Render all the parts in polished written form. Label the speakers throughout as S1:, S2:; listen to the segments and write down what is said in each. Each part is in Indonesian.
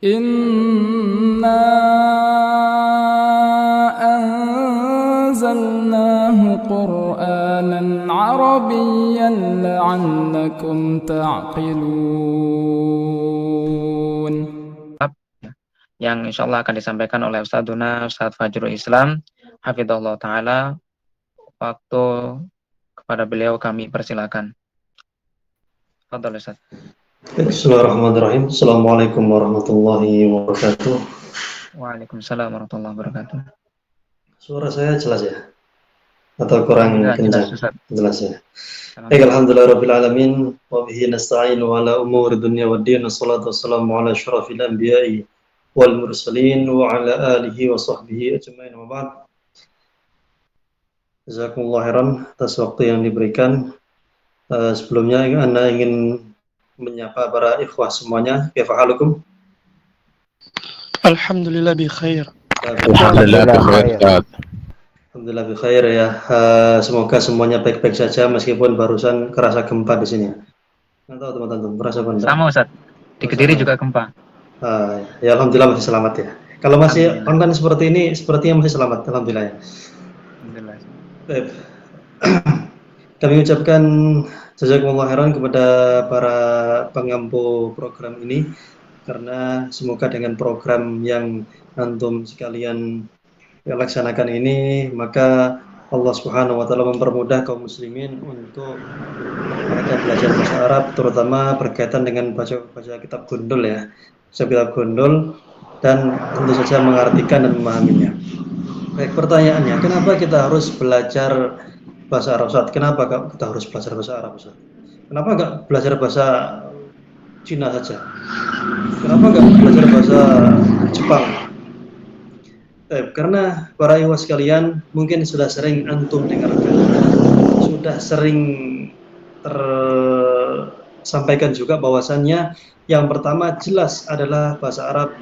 S1: Inna anzalnahu Qur'anan Arabiyyan la'allakum ta'qilun.
S2: Yang insya Allah akan disampaikan oleh Ustadzuna Ustadz Fajrul Islam Hafidhullah Ta'ala. Waktu kepada beliau kami persilakan. Fadhal Ustadz.
S3: Bismillahirrahmanirrahim. Assalamualaikum warahmatullahi wabarakatuh.
S2: Waalaikumsalam warahmatullahi wabarakatuh.
S3: Suara saya jelas ya? Atau kurang kencang? Jelas ya. Alhamdulillahirabbil alamin wa bihi nasta'inu ala umuri dunya waddin. Wassalatu wassalamu ala asyrafil anbiya'i wal mursalin wa ala alihi wa sahbihi ajmain. Wa ba'd. Jazakumullah khairan atas waktu yang diberikan. Sebelumnya Anda ingin menyapa para ikhwah semuanya. Kaifa halukum?
S4: Alhamdulillah bi khair.
S5: Alhamdulillah bi khair.
S3: Alhamdulillah bi khair ya. Semoga semuanya baik-baik saja meskipun barusan kerasa gempa di sini. Nggak tahu teman-teman merasa apa enggak?
S2: Sama Ustaz. Di Kediri juga gempa.
S3: Ya alhamdulillah masih selamat ya. Kalau masih online seperti ini, sepertinya masih selamat. Alhamdulillah ya.
S2: Alhamdulillah.
S3: Baik. Kami ucapkan jazakumullah khairan kepada para pengampu program ini karena semoga dengan program yang antum sekalian laksanakan ini maka Allah Subhanahu wa taala mempermudah kaum muslimin untuk mereka belajar bahasa Arab terutama berkaitan dengan baca kitab gundul ya. Kitab gundul dan tentu saja mengartikan dan memahaminya. Baik, pertanyaannya, kenapa kita harus belajar bahasa Arab, Ustaz? Kenapa kita harus belajar bahasa Arab, Ustaz? Kenapa enggak belajar bahasa Cina saja? Kenapa enggak belajar bahasa Jepang? Karena para ikhwah sekalian mungkin sudah sering antum dengarkan, sudah sering tersampaikan juga bahwasannya yang pertama jelas adalah bahasa Arab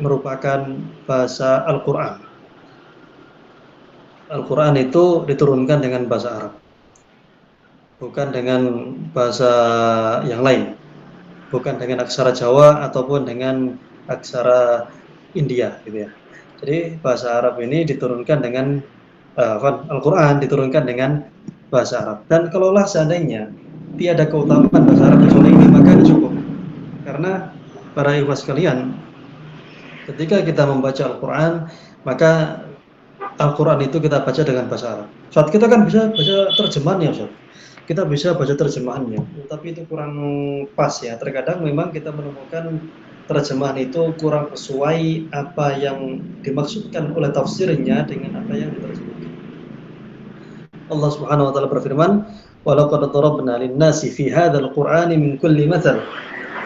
S3: merupakan bahasa Al-Quran. Al-Quran itu diturunkan dengan bahasa Arab, bukan dengan bahasa yang lain, bukan dengan aksara Jawa ataupun dengan aksara India gitu ya. Jadi bahasa Arab ini diturunkan dengan Al-Quran diturunkan dengan bahasa Arab. Dan kalaulah seandainya tiada keutamaan bahasa Arab kecuali ini, maka cukup. Karena para ikhwas sekalian, ketika kita membaca Al-Quran, maka Al-Quran itu kita baca dengan bahasa Arab. Saat kita kan bisa baca terjemahannya, Ustaz. Kita bisa baca terjemahannya, tapi itu kurang pas ya. Terkadang memang kita menemukan terjemahan itu kurang sesuai apa yang dimaksudkan oleh tafsirnya dengan apa yang diterjemahkan. Allah Subhanahu wa taala berfirman, "Wa laqad darabna lin-nasi fi hadzal Qur'ani min kulli mathal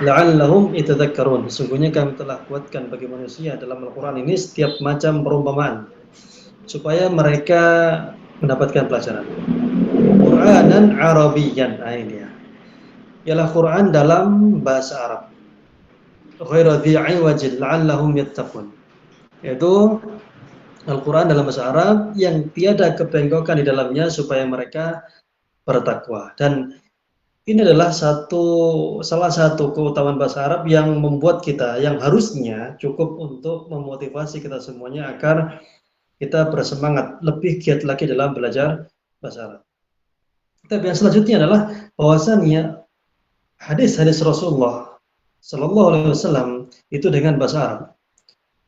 S3: la'allahum yatadhakkarun." Sesungguhnya kami telah buatkan bagi manusia dalam Al-Qur'an ini setiap macam perumpamaan supaya mereka mendapatkan pelajaran. Qur'anan Arabiyyan, ini ya. Ialah Quran dalam bahasa Arab. Ghairu dzi 'iwajin la'allahum yattaqun. Yaitu Al-Quran dalam bahasa Arab yang tiada kebengkokan di dalamnya supaya mereka bertakwa. Dan ini adalah salah satu keutamaan bahasa Arab yang membuat kita, yang harusnya cukup untuk memotivasi kita semuanya agar kita bersemangat lebih giat lagi dalam belajar bahasa Arab. Tapi yang selanjutnya adalah bahwasannya hadis-hadis Rasulullah Sallallahu Alaihi Wasallam itu dengan bahasa Arab.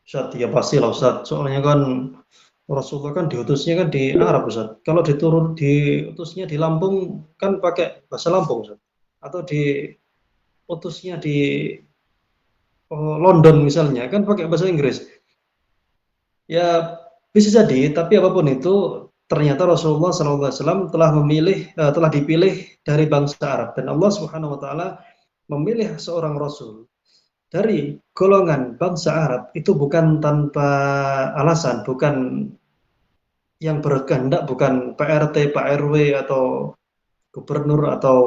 S3: Ustaz, ya pastilah Ustaz, soalnya kan Rasulullah kan diutusnya kan di Arab Ustaz. Kalau diutusnya di Lampung kan pakai bahasa Lampung Ustaz. Atau diutusnya di London misalnya kan pakai bahasa Inggris. Ya bisa jadi, tapi apapun itu ternyata Rasulullah SAW telah dipilih dari bangsa Arab dan Allah Subhanahu Wa Taala memilih seorang Rasul dari golongan bangsa Arab itu bukan tanpa alasan, bukan yang berkehendak, bukan PRT, Pak RW atau gubernur atau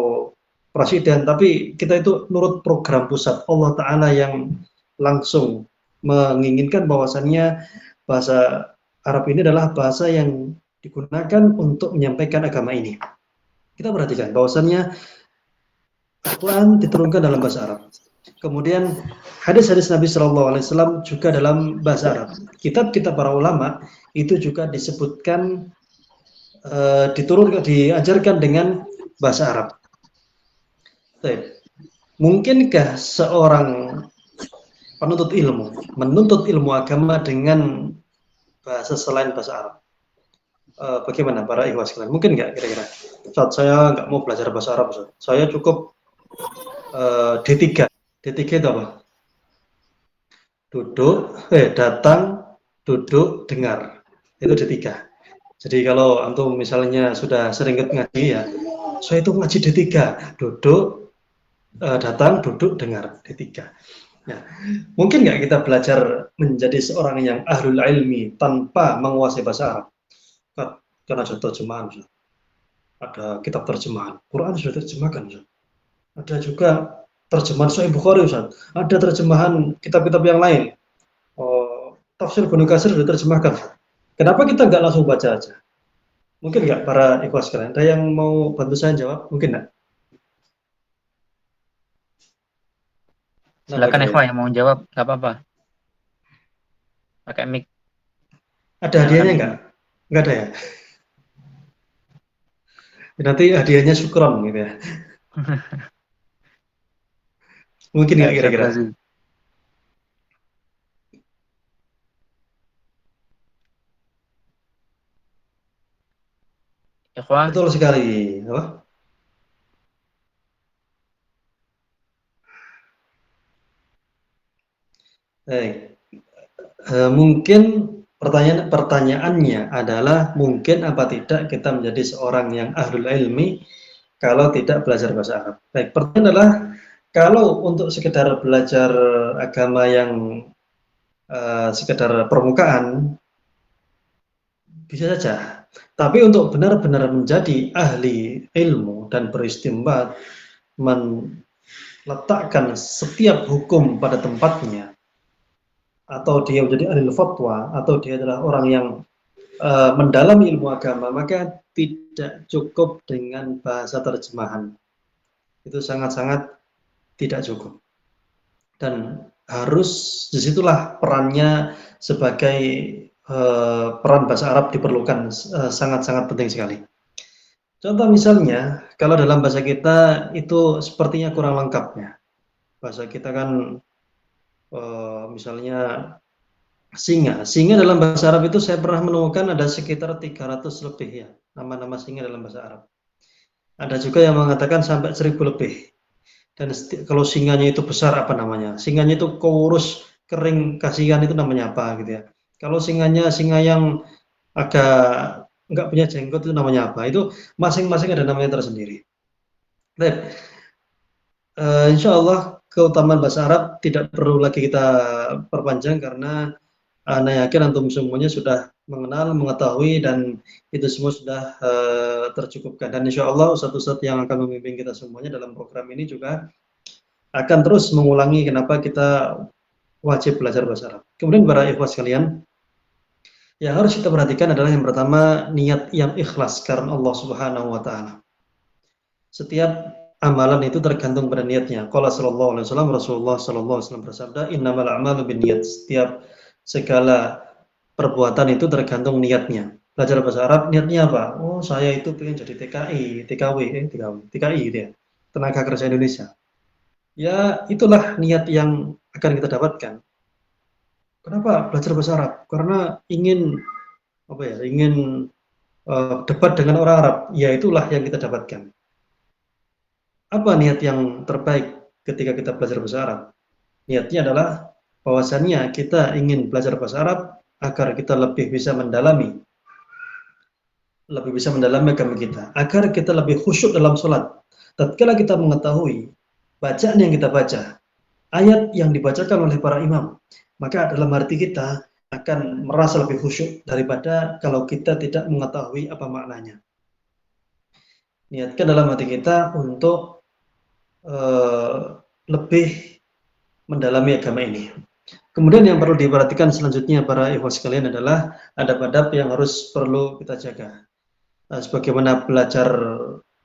S3: presiden, tapi kita itu nurut program pusat Allah Ta'ala yang langsung menginginkan bahwasannya bahasa Arab ini adalah bahasa yang digunakan untuk menyampaikan agama ini. Kita perhatikan bahwasannya Al-Quran diturunkan dalam bahasa Arab. Kemudian hadis-hadis Nabi Shallallahu Alaihi Wasallam juga dalam bahasa Arab. Kitab-kitab para ulama itu juga disebutkan diajarkan dengan bahasa Arab. Baik. Mungkinkah seorang penuntut ilmu menuntut ilmu agama dengan bahasa selain bahasa Arab? Bagaimana para ikhwas sekalian? Mungkin nggak kira-kira? Ustaz, saya nggak mau belajar bahasa Arab, Ustaz. Saya cukup D3. D3 itu apa? Datang, duduk, dengar. Itu D3. Jadi kalau antum misalnya sudah sering ngaji ya, saya itu ngaji D3. Duduk, datang, duduk, dengar. D3. Nah, mungkin nggak kita belajar menjadi seorang yang ahlul ilmi tanpa menguasai bahasa Arab? Kan ada terjemahan, Ustaz. Ada kitab terjemahan. Quran sudah terjemahkan, Ustaz. Ada juga terjemahan Sahih Bukhari, Ustaz. Ada terjemahan kitab-kitab yang lain. Tafsir Ibnu Katsir sudah terjemahkan, Ustaz. Kenapa kita nggak langsung baca aja? Mungkin nggak para ikhwas sekalian? Ada yang mau bantu saya jawab? Mungkin nggak?
S2: Silakan ikhwan yang mau jawab, nggak apa-apa. Pakai mic.
S3: Ada hadiahnya nggak? Nggak ada ya? Nanti hadiahnya syukron gitu ya. Mungkin nggak kira-kira?
S2: Ikhwan.
S3: Betul sekali. Apa? Mungkin pertanyaannya adalah mungkin apa tidak kita menjadi seorang yang ahlul ilmi kalau tidak belajar bahasa Arab. Baik, pertanyaan adalah kalau untuk sekedar belajar agama yang sekedar permukaan bisa saja. Tapi untuk benar-benar menjadi ahli ilmu dan beristimbat, meletakkan setiap hukum pada tempatnya, atau dia menjadi ahli fatwa, atau dia adalah orang yang mendalami ilmu agama, maka tidak cukup dengan bahasa terjemahan. Itu sangat-sangat tidak cukup. Dan harus disitulah perannya sebagai peran bahasa Arab diperlukan sangat-sangat penting sekali. Contoh misalnya, kalau dalam bahasa kita itu sepertinya kurang lengkapnya. Bahasa kita kan misalnya singa dalam bahasa Arab itu saya pernah menemukan ada sekitar 300 lebih ya, nama-nama singa dalam bahasa Arab. Ada juga yang mengatakan sampai 1000 lebih. Dan kalau singanya itu besar apa namanya? Singanya itu kurus, kering, kasihan itu namanya apa gitu ya. Kalau singanya singa yang agak nggak punya jenggot itu namanya apa? Itu masing-masing ada namanya tersendiri. Baik. Insya Allah keutamaan bahasa Arab tidak perlu lagi kita perpanjang karena Ana yakin antum semuanya sudah mengenal, mengetahui, dan itu semua sudah tercukupkan. Dan insya Allah Ustadz-Ustadz yang akan memimpin kita semuanya dalam program ini juga akan terus mengulangi kenapa kita wajib belajar bahasa Arab. Kemudian para ikhwas sekalian, yang harus kita perhatikan adalah yang pertama niat yang ikhlas karena Allah Subhanahu Wa Taala. Setiap amalan itu tergantung pada niatnya. Qala sallallahu alaihi wasallam, Rasulullah sallallahu alaihi wasallam bersabda, "Innamal a'malu binniyat." Setiap segala perbuatan itu tergantung niatnya. Belajar bahasa Arab niatnya apa? Oh, saya itu pengen jadi TKI gitu ya. Tenaga kerja Indonesia. Ya, itulah niat yang akan kita dapatkan. Kenapa belajar bahasa Arab? Karena ingin debat dengan orang Arab. Ya, itulah yang kita dapatkan. Apa niat yang terbaik ketika kita belajar bahasa Arab? Niatnya adalah bahwasannya kita ingin belajar bahasa Arab agar kita lebih bisa mendalami agama kita, agar kita lebih khusyuk dalam sholat. Tatkala kita mengetahui bacaan yang kita baca, ayat yang dibacakan oleh para imam, maka dalam hati kita akan merasa lebih khusyuk daripada kalau kita tidak mengetahui apa maknanya. Niatkan dalam hati kita untuk lebih mendalami agama ini. Kemudian yang perlu diperhatikan selanjutnya para ikhwas sekalian adalah adab-adab yang harus perlu kita jaga. Sebagaimana belajar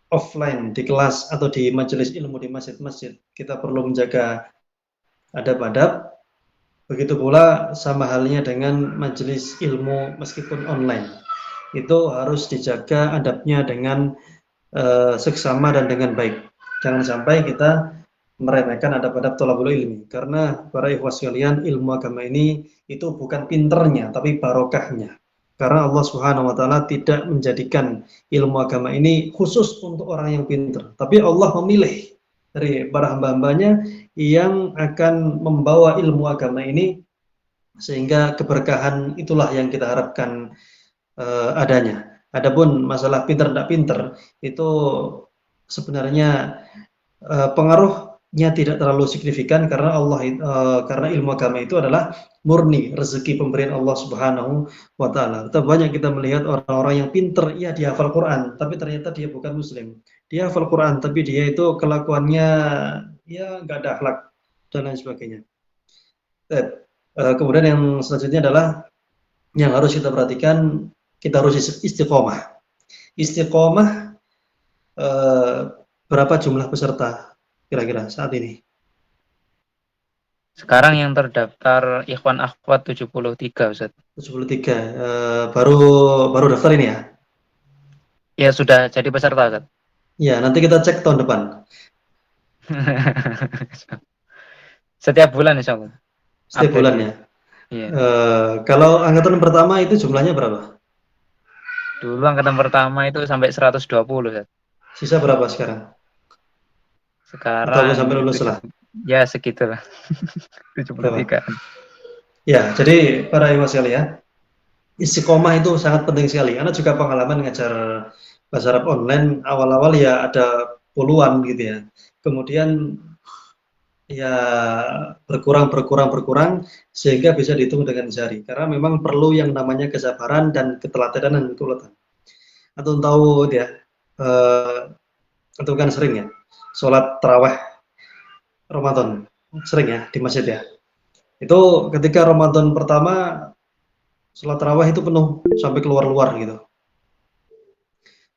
S3: offline di kelas atau di majelis ilmu di masjid-masjid, kita perlu menjaga adab-adab. Begitu pula sama halnya dengan majelis ilmu meskipun online. Itu harus dijaga adabnya dengan seksama dan dengan baik. Jangan sampai kita meremehkan adab-adab thalabul ilmi. Karena para ikhwas sekalian, ilmu agama ini itu bukan pinternya, tapi barokahnya. Karena Allah Subhanahu wa taala tidak menjadikan ilmu agama ini khusus untuk orang yang pintar, tapi Allah memilih dari para hamba-hambanya yang akan membawa ilmu agama ini, sehingga keberkahan itulah yang kita harapkan adanya. Adapun masalah pinter tidak pinter itu sebenarnya pengaruhnya tidak terlalu signifikan, karena karena ilmu agama itu adalah murni rezeki pemberian Allah Subhanahu wa taala. Tetap banyak kita melihat orang-orang yang pinter, ya dia hafal Quran, tapi ternyata dia bukan muslim. Dia hafal Quran, tapi dia itu kelakuannya ya nggak ada akhlak dan lain sebagainya. Kemudian yang selanjutnya adalah yang harus kita perhatikan, kita harus istiqomah. Istiqomah, eh, berapa jumlah peserta kira-kira saat ini?
S2: Sekarang yang terdaftar Ikhwan Akhwat 73, Ustaz.
S3: 73. Baru baru daftar ini ya?
S2: Ya sudah jadi peserta, Ustaz.
S3: Ya, nanti kita cek tahun depan.
S2: Setiap bulan insya Allah.
S3: Setiap bulan
S2: Update-nya.
S3: ya.
S2: Iya.
S3: Kalau angkatan pertama itu jumlahnya berapa?
S2: Dulu angkatan pertama itu sampai 120, Ustaz.
S3: Sisa berapa sekarang? Atau sampai
S2: Sekarang
S3: lulus
S2: 7,
S3: lah?
S2: ya segitulah.
S3: Berapa?
S2: 73.
S3: Ya, jadi para ikhwas sekalian, istiqomah itu sangat penting sekali. Karena juga pengalaman ngajar bahasa Arab online, awal-awal ya ada puluhan gitu ya. Kemudian ya berkurang sehingga bisa dihitung dengan jari. Karena memang perlu yang namanya kesabaran dan keteladanan dan keuletan. Atau tahu ya, eh, itu kan sering ya, sholat taraweh Ramadan, sering ya di masjid ya. Itu ketika Ramadan pertama, sholat taraweh itu penuh sampai keluar-luar gitu.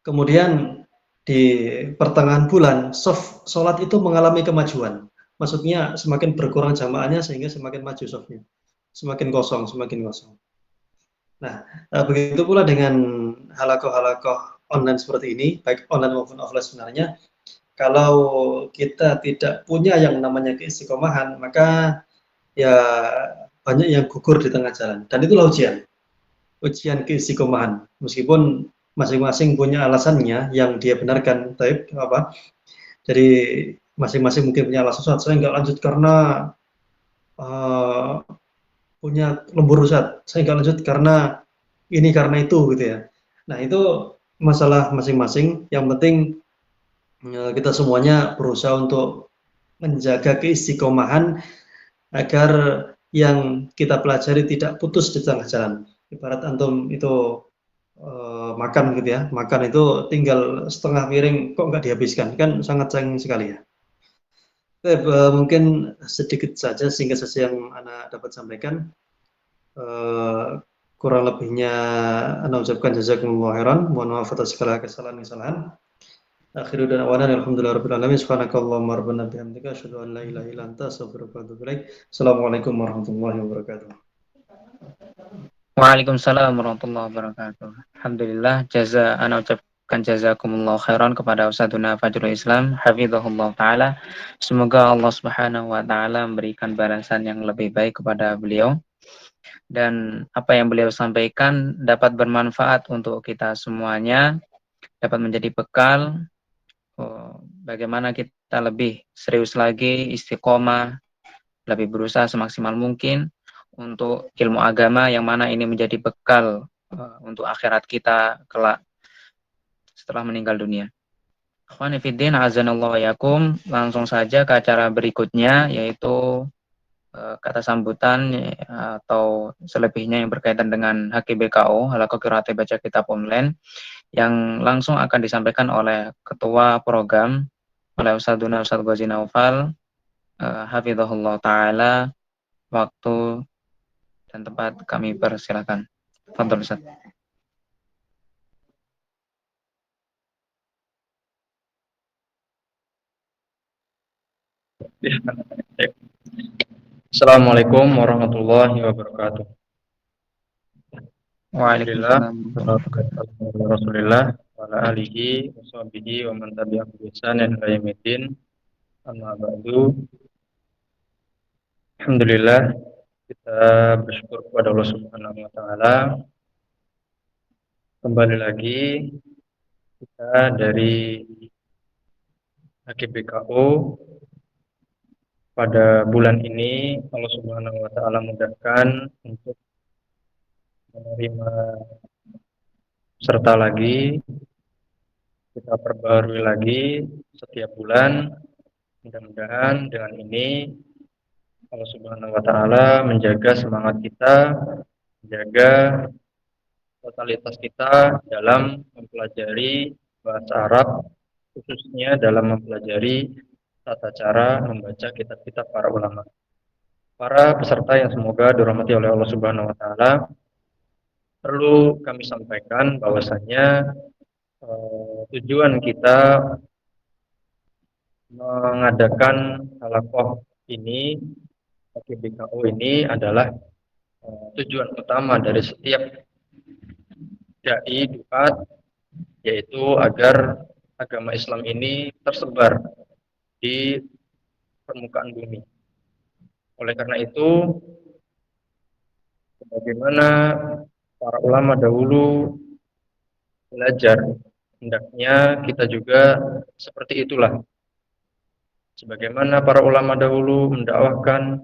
S3: Kemudian di pertengahan bulan, sholat itu mengalami kemajuan. Maksudnya semakin berkurang jamaahnya sehingga semakin maju softnya. Semakin kosong, semakin kosong. Nah, begitu pula dengan halakoh-halakoh online seperti ini, baik online maupun offline sebenarnya. Kalau kita tidak punya yang namanya keistiqomahan, maka ya banyak yang gugur di tengah jalan. Dan itulah ujian keistiqomahan. Meskipun masing-masing punya alasannya yang dia benarkan, tapi apa? Jadi masing-masing mungkin punya alasan. Saya nggak lanjut karena uh, punya lembur Ustaz. Saya nggak lanjut karena ini karena itu gitu ya. Nah itu masalah masing-masing. Yang penting kita semuanya berusaha untuk menjaga keistiqomahan agar yang kita pelajari tidak putus di tengah jalan. Ibarat antum itu makan gitu ya, makan itu tinggal setengah piring kok nggak dihabiskan, kan sangat sayang sekali ya. Mungkin sedikit saja sehingga saja yang anak dapat sampaikan. Eh, Kurang lebihnya anak ucapkan jazakumullah khairan. Mohon maaf atas segala kesalahan-kesalahan. Akhiru dan awalan alhamdulillah alamin. Subhanakallahumma rabbana bihamdika asyhadu an la ilaha illa anta astaghfiruka wa atubu ilaik. Assalamualaikum warahmatullahi wabarakatuh.
S2: Waalaikumsalam warahmatullahi wabarakatuh. Alhamdulillah, ana ucapkan jazakumullah khairan kepada Ustadzuna Fajrul Islam, hafizahullah taala. Semoga Allah Subhanahu wa taala memberikan balasan yang lebih baik kepada beliau, dan apa yang beliau sampaikan dapat bermanfaat untuk kita semuanya, dapat menjadi bekal bagaimana kita lebih serius lagi, istiqomah, lebih berusaha semaksimal mungkin untuk ilmu agama, yang mana ini menjadi bekal untuk akhirat kita kelak setelah meninggal dunia. Akhwani fiddin, azanallahu yakum. Langsung saja ke acara berikutnya, yaitu kata sambutan atau selebihnya yang berkaitan dengan HKBKO, Halaqah Qiraat Baca Kitab Online, yang langsung akan disampaikan oleh ketua program, oleh Ustadzuna Ustadz Ghazi Naufal, hafizahullah taala. Waktu dan tempat kami persilakan. Fadhol Ustaz.
S4: Assalamualaikum warahmatullahi wabarakatuh. Alhamdulillah,
S2: Waalaikumsalam.
S4: wassalatu wassalamu ala Rasulillah wa ala alihi wa sahbihi wa man tabi'ahum bi ihsanin ila yaumiddin. Amma ba'du. Alhamdulillah, kita bersyukur kepada Allah Subhanahu wa taala. Kembali lagi kita dari HKBKO pada bulan ini Allah Subhanahu wa taala mudahkan untuk menerima serta lagi, kita perbarui lagi setiap bulan. Mudah-mudahan dengan ini Allah Subhanahu wa taala menjaga semangat kita, menjaga totalitas kita dalam mempelajari bahasa Arab, khususnya dalam mempelajari tata cara membaca kitab-kitab para ulama. Para peserta yang semoga dirahmati oleh Allah Subhanahu wa taala, perlu kami sampaikan bahwasanya tujuan kita mengadakan halaqah ini, HKBKO ini adalah tujuan utama dari setiap dai duat, yaitu agar agama Islam ini tersebar di permukaan bumi. Oleh karena itu, sebagaimana para ulama dahulu belajar, hendaknya kita juga seperti itulah. Sebagaimana para ulama dahulu mendakwahkan,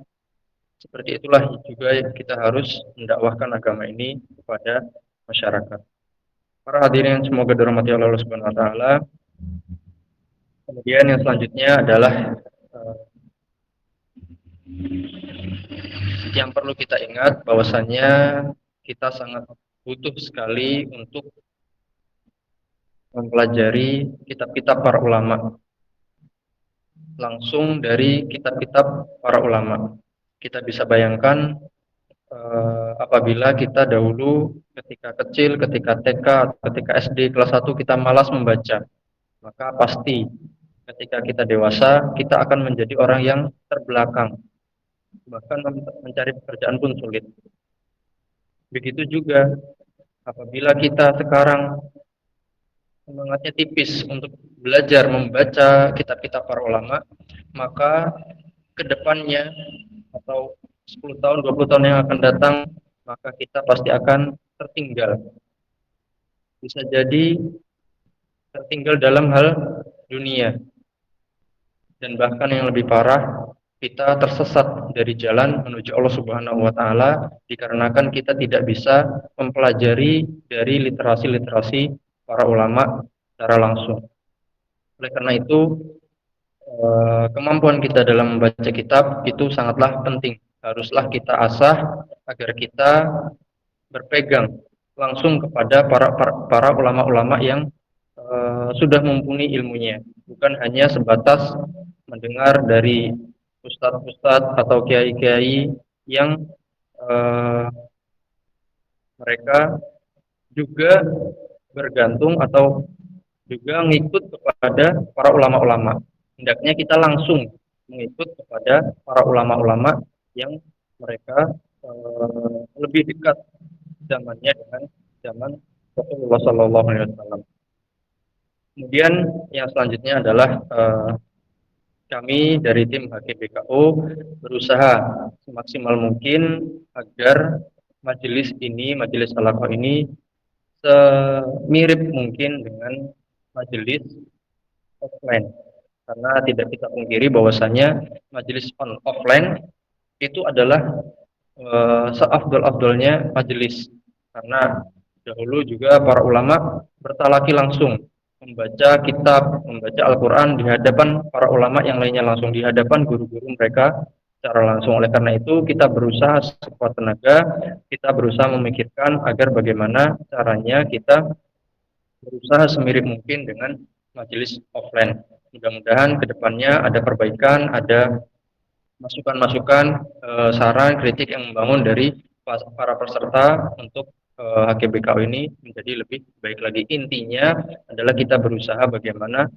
S4: seperti itulah juga kita harus mendakwahkan agama ini kepada masyarakat. Para hadirin semoga dirahmati oleh Allah Subhanahu wa taala. Kemudian yang selanjutnya adalah yang perlu kita ingat bahwasannya kita sangat butuh sekali untuk mempelajari kitab-kitab para ulama, langsung dari kitab-kitab para ulama. Kita bisa bayangkan apabila kita dahulu ketika kecil, ketika TK, ketika SD kelas 1 kita malas membaca, maka pasti ketika kita dewasa kita akan menjadi orang yang terbelakang, bahkan mencari pekerjaan pun sulit. Begitu juga apabila kita sekarang semangatnya tipis untuk belajar membaca kitab-kitab para ulama, maka kedepannya atau 10 tahun, 20 tahun yang akan datang, maka kita pasti akan tertinggal. Bisa jadi tertinggal dalam hal dunia. Dan bahkan yang lebih parah, kita tersesat dari jalan menuju Allah Subhanahu wa taala dikarenakan kita tidak bisa mempelajari dari literasi-literasi para ulama secara langsung. Oleh karena itu, kemampuan kita dalam membaca kitab itu sangatlah penting. Haruslah kita asah agar kita berpegang langsung kepada para ulama-ulama yang sudah mumpuni ilmunya, bukan hanya sebatas mendengar dari ustadz-ustadz atau kiai-kiai yang mereka juga bergantung atau juga mengikut kepada para ulama-ulama. Hendaknya kita langsung mengikut kepada para ulama-ulama yang mereka lebih dekat zamannya dengan zaman Rasulullah SAW. Kemudian yang selanjutnya adalah kami dari tim HKBKO berusaha semaksimal mungkin agar majelis halaqah ini semirip mungkin dengan majelis offline, karena tidak kita pungkiri bahwasanya majelis offline itu adalah seafdol-afdolnya majelis, karena dahulu juga para ulama bertalaki langsung membaca kitab, membaca Al-Quran di hadapan para ulama yang lainnya, langsung di hadapan guru-guru mereka secara langsung. Oleh karena itu kita berusaha sekuat tenaga, kita berusaha memikirkan agar bagaimana caranya kita berusaha semirip mungkin dengan majelis offline. Mudah-mudahan kedepannya ada perbaikan, ada masukan-masukan, saran, kritik yang membangun dari para peserta untuk HKBKO ini menjadi lebih baik lagi. Intinya adalah kita berusaha bagaimana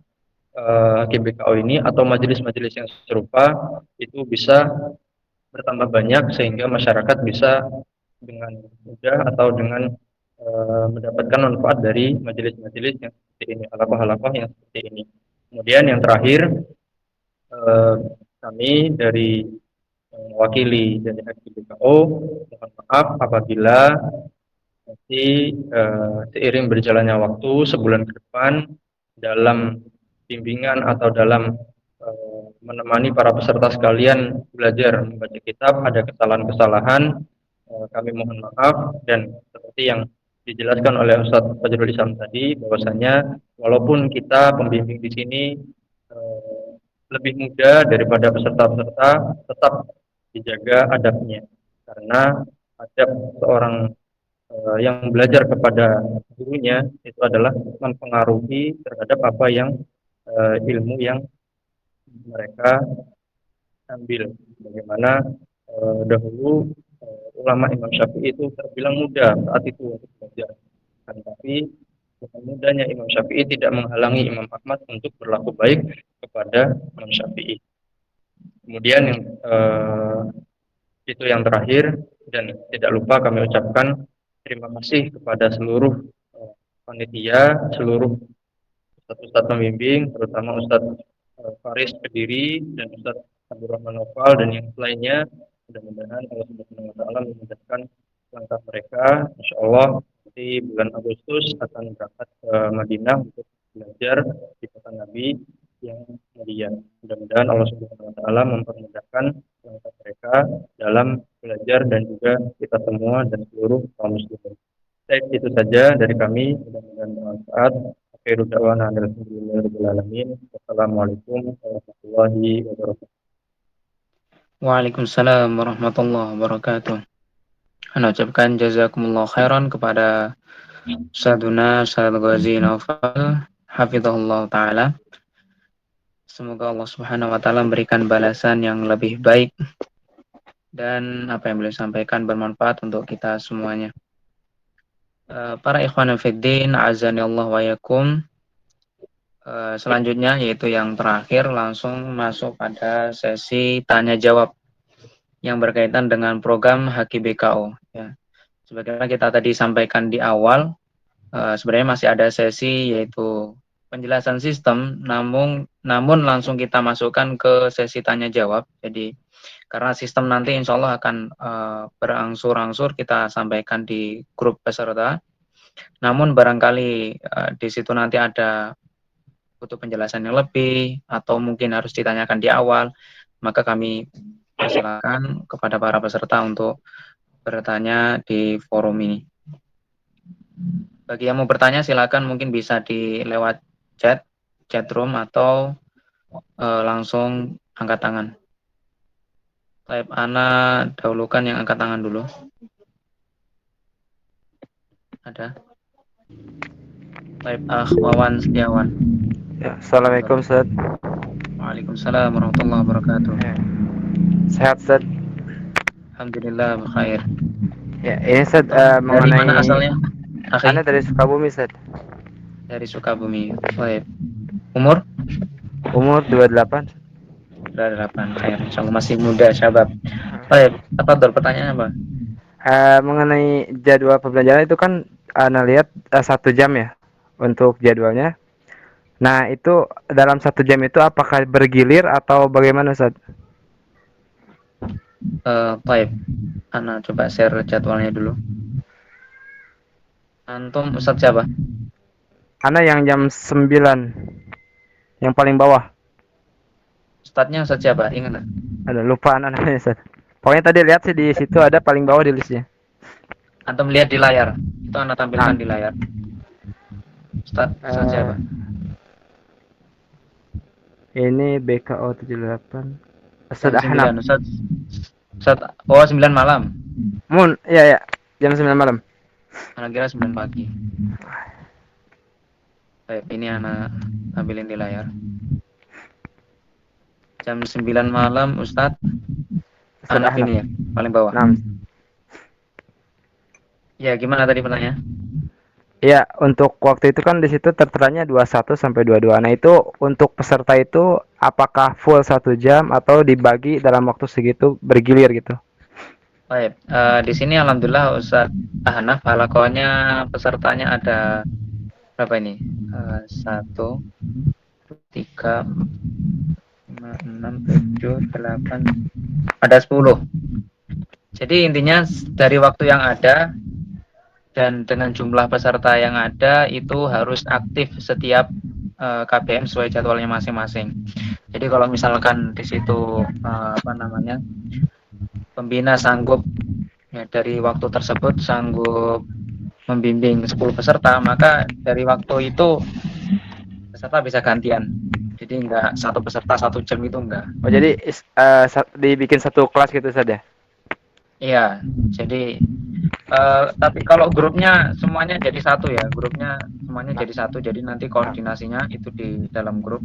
S4: HKBKO ini atau majelis-majelis yang serupa itu bisa bertambah banyak sehingga masyarakat bisa dengan mudah atau dengan mendapatkan manfaat dari majelis-majelis yang seperti ini, halaqah-halaqah yang seperti ini. Kemudian yang terakhir, eh, kami dari mewakili dari HKBKO mohon maaf apabila nanti seiring berjalannya waktu sebulan ke depan dalam bimbingan atau dalam menemani para peserta sekalian belajar membaca kitab ada kesalahan-kesalahan, kami mohon maaf. Dan seperti yang dijelaskan oleh Ustadz Fajrul Islam tadi bahwasanya walaupun kita pembimbing di sini lebih muda daripada peserta-peserta, tetap dijaga adabnya karena adab seorang yang belajar kepada gurunya itu adalah mempengaruhi terhadap apa yang ilmu yang mereka ambil. Bagaimana dahulu ulama Imam Syafi'i itu terbilang muda saat itu untuk belajar, tapi dengan mudanya Imam Syafi'i tidak menghalangi Imam Ahmad untuk berlaku baik kepada Imam Syafi'i. Kemudian yang itu yang terakhir, dan tidak lupa kami ucapkan terima kasih kepada seluruh panitia, seluruh ustadz-ustadz pembimbing, terutama Ustadz Faris Kediri dan Ustadz Abdurrahman Nopal dan yang lainnya. Mudah-mudahan Allah Subhanahu wa taala memudahkan langkah mereka. Insya Allah nanti bulan Agustus akan berangkat ke Madinah untuk belajar di kota Nabi yang mulia. Mudah-mudahan Allah Subhanahu wa taala mempermudahkan langkah mereka dalam belajar dan juga kita semua dan seluruh kaum muslimin. Baik, itu saja dari kami. Mudah-mudahan bermanfaat. Akhirul da'wana alhamdulillahirabbil alamin. Wassalamualaikum warahmatullahi wabarakatuh.
S2: Waalaikumsalam warahmatullahi wabarakatuh. Ana ucapkan jazakumullah khairan kepada Ustadzuna Ustadz Ghazi Naufal hafizahullah taala. Semoga Allah Subhanahu wa taala memberikan balasan yang lebih baik dan apa yang beliau sampaikan bermanfaat untuk kita semuanya. Para ikhwan fiddin, azani Allah wa yakum. Selanjutnya yaitu yang terakhir, langsung masuk pada sesi tanya jawab yang berkaitan dengan program HKBKO. Ya. Sebagaimana kita tadi sampaikan di awal, sebenarnya masih ada sesi yaitu penjelasan sistem, namun langsung kita masukkan ke sesi tanya jawab. Jadi karena sistem nanti insya Allah akan berangsur-angsur kita sampaikan di grup peserta. Namun barangkali di situ nanti ada butuh penjelasan yang lebih atau mungkin harus ditanyakan di awal, maka kami persilakan kepada para peserta untuk bertanya di forum ini. Bagi yang mau bertanya silakan mungkin bisa di lewat chat room atau langsung angkat tangan. Baik, Ana dahulukan yang angkat tangan dulu. Ada? Baik, Wawan Setiawan.
S6: Ya, Assalamualaikum Ustaz.
S2: Waalaikumsalam warahmatullahi wabarakatuh.
S6: Ya. Sehat Ustaz?
S2: Alhamdulillah bkhair.
S6: Ya, ini Ustaz
S2: Dari mana asalnya?
S6: Ana dari Sukabumi Ustaz.
S2: Dari Sukabumi. Baik. Umur?
S6: Umur 28.
S2: 28. Khair. Insyaallah masih muda, syabab. Baik, apa pertanyaannya apa?
S6: Mengenai jadwal pembelajaran itu kan Ana lihat 1 jam ya untuk jadwalnya. Nah, itu dalam 1 jam itu apakah bergilir atau bagaimana Ustaz?
S2: Baik. Ana coba share jadwalnya dulu. Antum Ustaz siapa?
S6: Ana yang jam 9. Yang paling bawah.
S2: Ustadznya Ustaz siapa? Ingat enggak?
S6: Ada lupa namanya Ustaz. Pokoknya tadi lihat sih di situ ada paling bawah di listnya.
S2: Antum lihat di layar. Itu Ana tampilkan di layar. Ustaz siapa?
S6: Ini BKO 78. Ustaz Ahnaf.
S2: Ustaz 9 malam.
S6: Iya, jam 9 malam.
S2: Ana kira 9 pagi. Baik, ini Ana tampilin di layar. Jam 9 malam Ustaz Ahnaf ini ya, paling bawah.
S6: 6.
S2: Ya, gimana tadi pertanyaan?
S6: Ya, untuk waktu itu kan di situ terteranya 21 sampai 22. Nah, itu untuk peserta itu apakah full 1 jam atau dibagi dalam waktu segitu bergilir gitu?
S2: Baik, di sini alhamdulillah Ustaz Ahnaf halakohnya pesertanya ada berapa ini? 1, 3, 5, 6, 7, 8, ada 10. Jadi intinya dari waktu yang ada dan dengan jumlah peserta yang ada itu harus aktif setiap KBM sesuai jadwalnya masing-masing. Jadi kalau misalkan di situ pembina sanggup ya dari waktu tersebut sanggup membimbing 10 peserta, maka dari waktu itu peserta bisa gantian. Jadi enggak satu peserta 1 jam itu enggak.
S6: Oh, jadi dibikin satu kelas gitu saja.
S2: Iya, jadi tapi kalau grupnya semuanya jadi satu ya, grupnya semuanya jadi satu. Jadi nanti koordinasinya itu di dalam grup.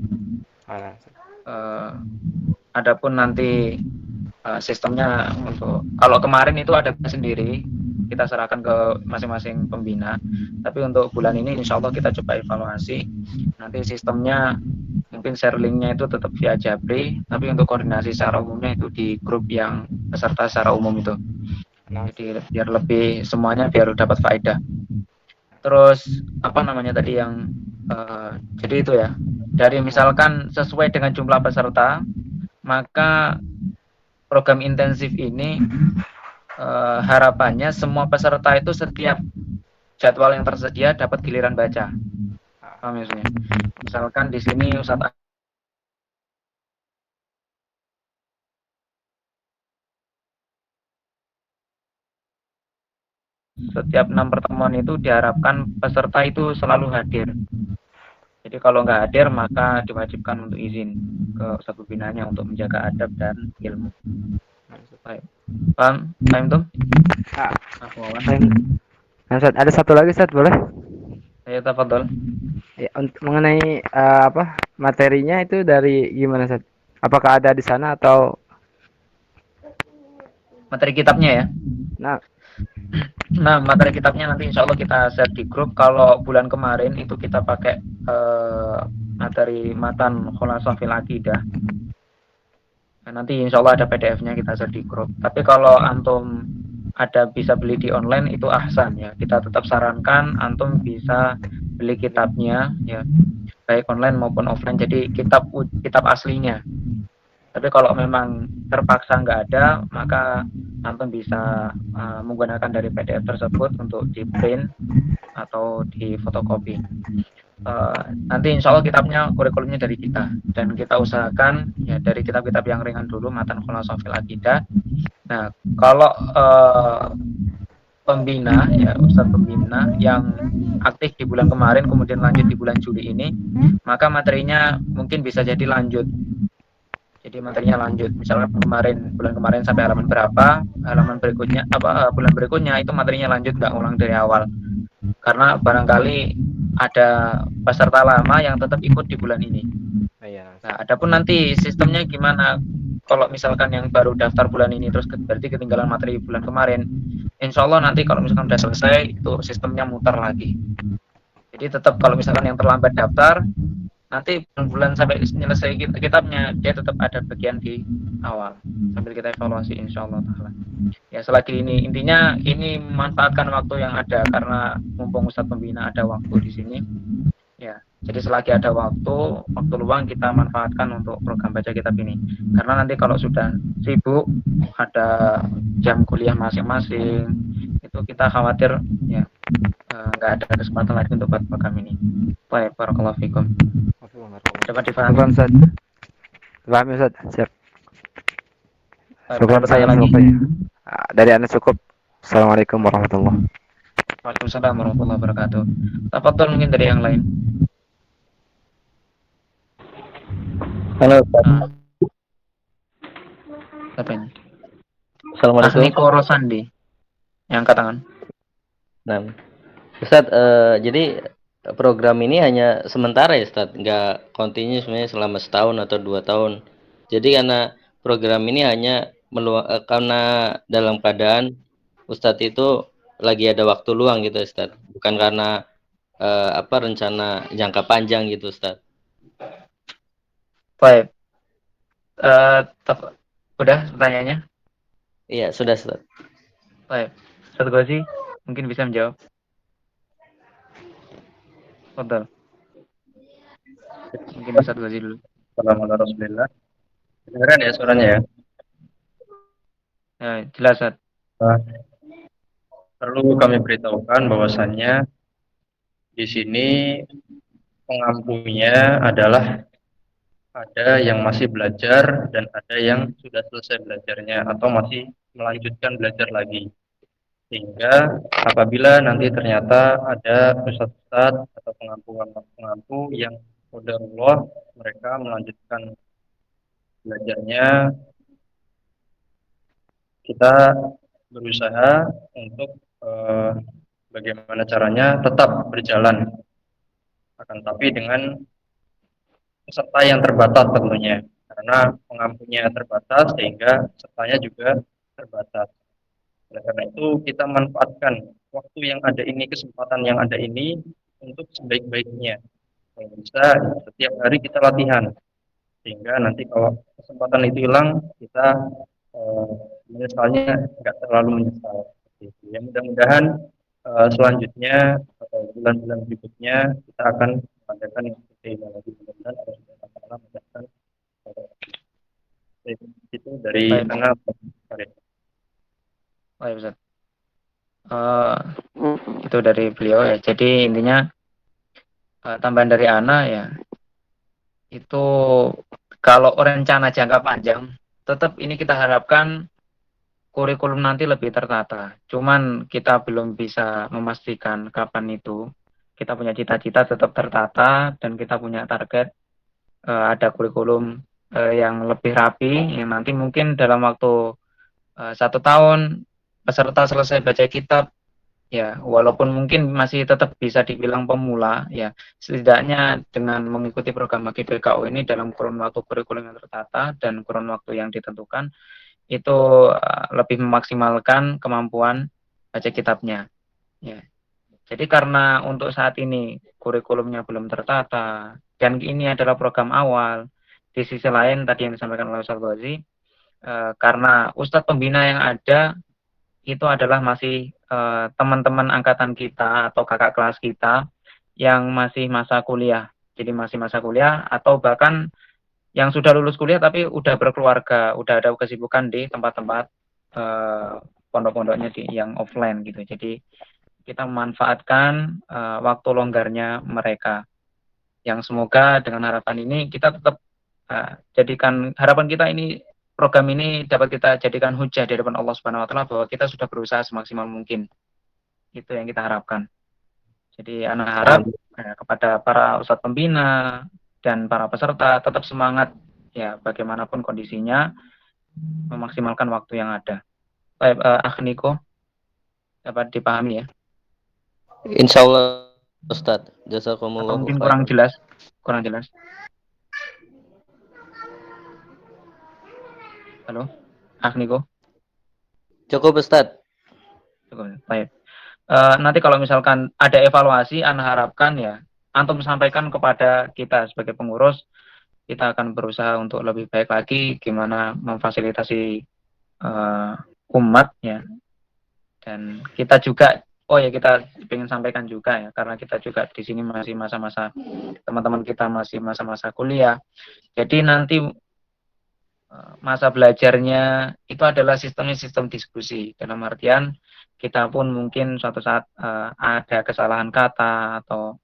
S2: Adapun nanti sistemnya untuk kalau kemarin itu ada sendiri, kita serahkan ke masing-masing pembina. Tapi untuk bulan ini insya Allah kita coba evaluasi. Nanti sistemnya mungkin share linknya itu tetap via Jabri, tapi untuk koordinasi secara umumnya itu di grup yang peserta secara umum itu. Jadi biar lebih semuanya biar dapat faedah. Terus apa namanya tadi yang jadi itu ya. Dari misalkan sesuai dengan jumlah peserta, maka program intensif ini harapannya semua peserta itu setiap jadwal yang tersedia dapat giliran baca. Paham ya? Misalkan di sini Ustaz setiap 6 pertemuan itu diharapkan peserta itu selalu hadir. Jadi kalau nggak hadir maka diwajibkan untuk izin ke Ustadz pembinanya untuk menjaga adab dan ilmu. Baik. Paham? Paham tuh?
S6: Nah, Ustaz, ada satu lagi Ustaz, boleh?
S2: Saya tafadhol.
S6: Ya, mengenai materinya itu dari gimana Ustaz? Apakah ada di sana atau
S2: Materi kitabnya ya.
S6: nah
S2: Nah, materi kitabnya nanti insya Allah kita share di grup. Kalau bulan kemarin itu kita pakai materi matan Khulasah fil Aqidah. Nah, nanti insya Allah ada PDF-nya kita share di grup. Tapi kalau antum ada bisa beli di online itu ahsan ya. Kita tetap sarankan antum bisa beli kitabnya ya, baik online maupun offline. Jadi kitab aslinya. Tapi kalau memang terpaksa nggak ada, maka antum bisa menggunakan dari PDF tersebut untuk di print atau di fotokopi. Nanti insya Allah kitabnya kurikulumnya dari kita dan kita usahakan ya dari kitab-kitab yang ringan dulu, matan Khulasah fil Aqidah. Nah, kalau pembina ya Ustadz pembina yang aktif di bulan kemarin kemudian lanjut di bulan Juli ini, maka materinya mungkin bisa jadi lanjut. Jadi materinya lanjut. Misalnya bulan kemarin sampai halaman berapa, halaman berikutnya bulan berikutnya itu materinya lanjut, nggak ulang dari awal. Karena barangkali ada peserta lama yang tetap ikut di bulan ini. Nah, adapun nanti sistemnya gimana? Kalau misalkan yang baru daftar bulan ini terus berarti ketinggalan materi bulan kemarin, insya Allah nanti kalau misalkan sudah selesai itu sistemnya muter lagi. Jadi tetap kalau misalkan yang terlambat daftar, nanti bulan sampai selesai kitabnya dia tetap ada bagian di awal sambil kita evaluasi insya Allah taala. Ya selagi ini intinya ini memanfaatkan waktu yang ada karena mumpung Ustadz pembina ada waktu di sini. Ya, jadi selagi ada waktu luang kita manfaatkan untuk program baca kitab ini. Karena nanti kalau sudah sibuk ada jam kuliah masing-masing itu kita khawatir ya nggak ada kesempatan lagi untuk buat program ini. Baik, barakallahu fikum. Dapat difahami?
S6: Paham Ustaz. Paham Ustaz. Siap.
S2: Syukur saya lagi.
S6: Dari Anda cukup. Assalamualaikum warahmatullahi wabarakatuh.
S2: Waalaikumsalam warahmatullahi wabarakatuh. Tafadhol mungkin dari yang lain.
S7: Halo Ustaz.
S2: Siapa ini?
S7: Assalamualaikum.
S2: Niko Rosandi. Yang angkat tangan.
S7: Nah, Ustaz, jadi program ini hanya sementara ya Ustaz, nggak kontinu sebenarnya selama setahun atau 2 tahun. Jadi karena program ini hanya karena dalam keadaan Ustadz itu lagi ada waktu luang gitu Ustadz, bukan karena apa rencana jangka panjang gitu Ustaz.
S2: Baik. Udah pertanyaannya?
S7: Iya, sudah Ustaz.
S2: Baik. Ustaz Ghazi mungkin bisa menjawab. Betul. Mungkin Ustaz Ghazi dulu.
S4: Assalamualaikum warahmatullahi. Kedengeran ya suaranya ya?
S2: Ya, jelas Ustaz.
S4: Nah, perlu kami beritahukan bahwasannya di sini pengampunya adalah ada yang masih belajar dan ada yang sudah selesai belajarnya atau masih melanjutkan belajar lagi. Sehingga apabila nanti ternyata ada ustadz-ustadz atau pengampu yang qadarullah mereka melanjutkan belajarnya, kita berusaha untuk bagaimana caranya tetap berjalan, akan tapi dengan peserta yang terbatas tentunya, karena pengampunya terbatas sehingga pesertanya juga terbatas. Oleh karena itu kita manfaatkan waktu yang ada ini, kesempatan yang ada ini untuk sebaik-baiknya. Kalau bisa setiap hari kita latihan, sehingga nanti kalau kesempatan itu hilang kita eh, menyesalnya nggak terlalu menyesal. Seperti itu. Ya mudah-mudahan selanjutnya atau bulan-bulan berikutnya kita akan mengadakan yang seperti ini lagi. Mudah-mudahan Allah Subhanahu wa Ta'ala memudahkan. Itu dari
S2: Baik.
S4: anak.
S2: Baik Ustaz. Itu dari beliau ya. Jadi intinya tambahan dari Ana ya, itu kalau rencana jangka panjang, tetap ini kita harapkan kurikulum nanti lebih tertata. Cuman kita belum bisa memastikan kapan itu. Kita punya cita-cita tetap tertata dan kita punya target ada kurikulum yang lebih rapi, yang nanti mungkin dalam waktu 1 tahun peserta selesai baca kitab. Ya, walaupun mungkin masih tetap bisa dibilang pemula, ya setidaknya dengan mengikuti program HGBKU ini dalam kurun waktu kurikulum yang tertata dan kurun waktu yang ditentukan, itu lebih memaksimalkan kemampuan baca kitabnya. Ya. Jadi karena untuk saat ini kurikulumnya belum tertata dan ini adalah program awal, di sisi lain tadi yang disampaikan oleh Ustaz Ghazi, karena Ustadz pembina yang ada itu adalah masih teman-teman angkatan kita atau kakak kelas kita yang masih masa kuliah. Jadi masih masa kuliah atau bahkan yang sudah lulus kuliah tapi udah berkeluarga, udah ada kesibukan di tempat-tempat pondok-pondoknya di yang offline gitu. Jadi kita memanfaatkan waktu longgarnya mereka. Yang semoga dengan harapan ini kita tetap jadikan harapan kita ini, program ini dapat kita jadikan hujah di depan Allah Subhanahu wa taala bahwa kita sudah berusaha semaksimal mungkin. Itu yang kita harapkan. Jadi anak harap kepada para ustadz pembina dan para peserta tetap semangat ya bagaimanapun kondisinya, memaksimalkan waktu yang ada. Baik, Akh Niko, dapat dipahami ya?
S7: Insya Allah Ustaz.
S2: Atau
S7: Jazakumullahu
S2: mungkin kurang
S7: khairan.
S2: jelas? Kurang jelas. Halo, Akh Niko.
S7: Cukup Ustaz.
S2: Cukup. Baik. Nanti kalau misalkan ada evaluasi, Anda harapkan ya, antum sampaikan kepada kita sebagai pengurus, kita akan berusaha untuk lebih baik lagi gimana memfasilitasi umat ya. Dan kita juga, oh ya kita ingin sampaikan juga ya, karena kita juga di sini masih masa-masa, teman-teman kita masih masa-masa kuliah. Jadi nanti masa belajarnya itu adalah sistemnya sistem diskusi. Dalam artian kita pun mungkin suatu saat ada kesalahan kata atau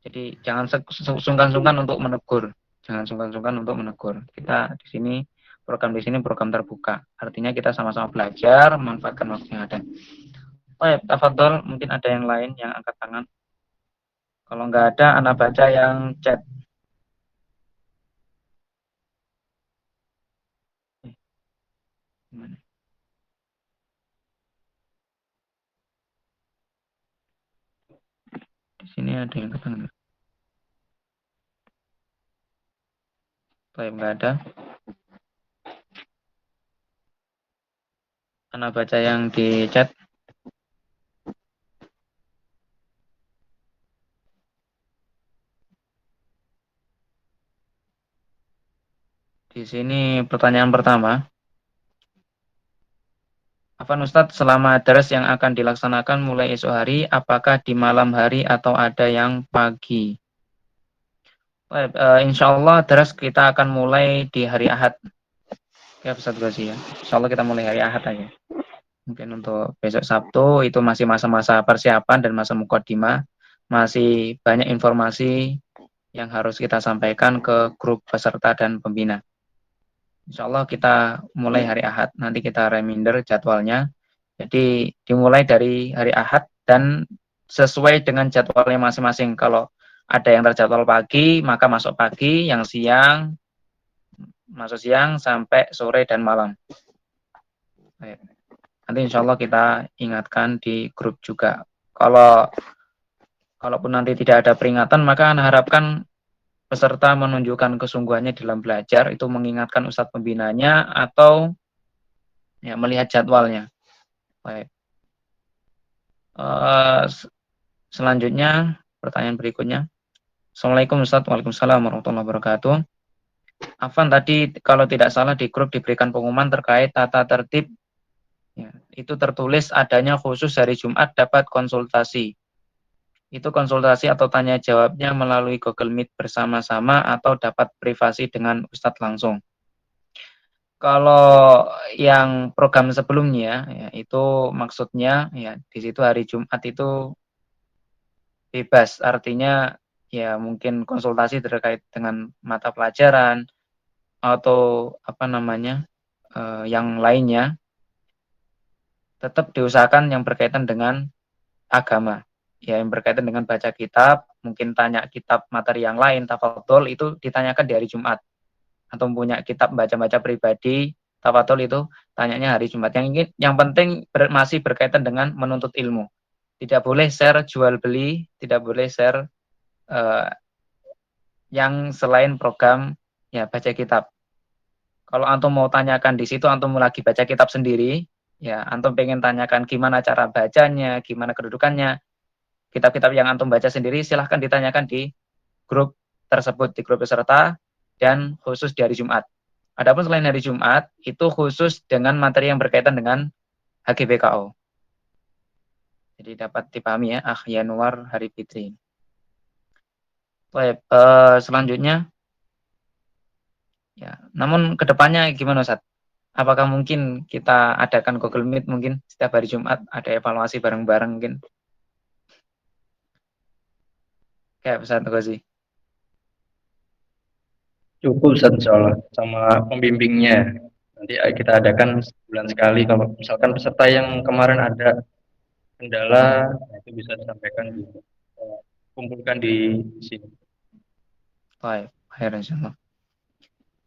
S2: jadi jangan sungkan-sungkan untuk menegur. Jangan sungkan-sungkan untuk menegur. Kita di sini program terbuka. Artinya kita sama-sama belajar, memanfaatkan waktu yang ada. Baik, tafadhol, mungkin ada yang lain yang angkat tangan. Kalau nggak ada, anak baca yang chat. Gimana? Di sini ada yang angkat tangan. Baik, nggak ada. Anak baca yang di chat. Di sini pertanyaan pertama. Afwan Ustadz, selama dars yang akan dilaksanakan mulai esok hari, apakah di malam hari atau ada yang pagi? Baik, insya Allah dars kita akan mulai di hari Ahad. Ya, Ustadz Ghazi ya. Insya Allah kita mulai hari Ahad aja. Mungkin untuk besok Sabtu itu masih masa-masa persiapan dan masa mukaddimah. Masih banyak informasi yang harus kita sampaikan ke grup peserta dan pembina. Insya Allah kita mulai hari Ahad. Nanti kita reminder jadwalnya. Jadi dimulai dari hari Ahad dan sesuai dengan jadwalnya masing-masing. Kalau ada yang terjadwal pagi, maka masuk pagi, yang siang, masuk siang sampai sore dan malam. Baik. Nanti insya Allah kita ingatkan di grup juga. Kalaupun nanti tidak ada peringatan, maka Anda harapkan peserta menunjukkan kesungguhannya dalam belajar, itu mengingatkan ustadz pembinanya atau ya, melihat jadwalnya. Baik. Selanjutnya, pertanyaan berikutnya. Assalamualaikum Ustadz, waalaikumsalam warahmatullahi wabarakatuh. Afan, tadi kalau tidak salah di grup diberikan pengumuman terkait tata tertib. Ya, itu tertulis adanya khusus hari Jumat dapat konsultasi. Itu konsultasi atau tanya jawabnya melalui Google Meet bersama-sama atau dapat privasi dengan Ustadz langsung. Kalau yang program sebelumnya, ya, itu maksudnya ya di situ hari Jumat itu bebas, artinya ya mungkin konsultasi terkait dengan mata pelajaran atau apa namanya yang lainnya, tetap diusahakan yang berkaitan dengan agama, ya yang berkaitan dengan baca kitab, mungkin tanya kitab materi yang lain, tafadhol itu ditanyakan di hari Jumat, atau punya kitab baca-baca pribadi, tafadhol itu tanyanya hari Jumat. Yang penting masih berkaitan dengan menuntut ilmu. Tidak boleh share jual beli, tidak boleh share yang selain program ya baca kitab. Kalau antum mau tanyakan di situ, antum lagi baca kitab sendiri, ya antum pengen tanyakan gimana cara bacanya, gimana kedudukannya, kitab-kitab yang antum baca sendiri silahkan ditanyakan di grup tersebut, di grup peserta dan khusus di hari Jumat. Adapun selain hari Jumat, itu khusus dengan materi yang berkaitan dengan HGBKO. Jadi dapat dipahami ya, Yanuar Hari Fitri. Baik, selanjutnya, ya, namun kedepannya gimana Ustaz? Apakah mungkin kita adakan Google Meet mungkin setiap hari Jumat ada evaluasi bareng-bareng mungkin? Kayak Ustaz Ghazi.
S4: Cukup Ustaz, insya Allah, sama pembimbingnya. Nanti kita adakan sebulan sekali. Kalau misalkan peserta yang kemarin ada kendala, itu bisa disampaikan kumpulkan di sini.
S2: Baik, akhirnya insyaallah.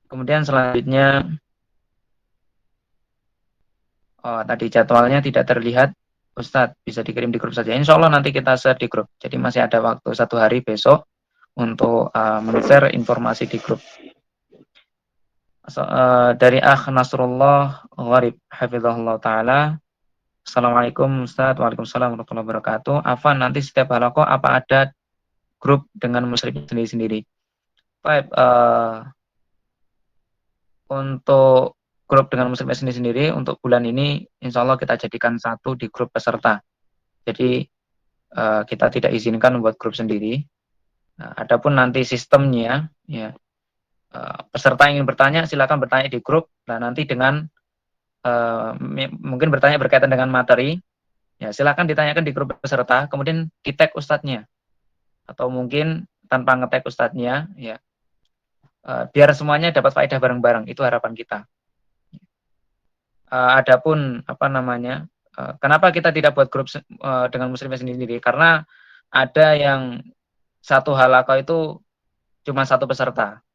S2: Kemudian selanjutnya, tadi jadwalnya tidak terlihat, Ustadz bisa dikirim di grup saja. Insya Allah nanti kita share di grup. Jadi masih ada waktu 1 hari besok untuk men-share informasi di grup. Dari Akh Nasrullah Gharib Hafizahullah Ta'ala. Assalamualaikum Ustadz, waalaikumsalam warahmatullahi wabarakatuh. Afan, nanti setiap halakoh apa ada grup dengan muslim sendiri-sendiri? Baik, untuk grup dengan muslim sendiri-sendiri untuk bulan ini insya Allah kita jadikan satu di grup peserta. Jadi kita tidak izinkan membuat grup sendiri. Nah, adapun nanti sistemnya, ya peserta yang ingin bertanya silakan bertanya di grup. Nah nanti dengan mungkin bertanya berkaitan dengan materi, ya silakan ditanyakan di grup peserta. Kemudian di tag ustadznya atau mungkin tanpa nge-tag ustadznya, ya biar semuanya dapat faedah bareng-bareng. Itu harapan kita. Adapun apa namanya, kenapa kita tidak buat grup dengan muslimnya sendiri? Karena ada yang satu halaqah itu cuma satu peserta.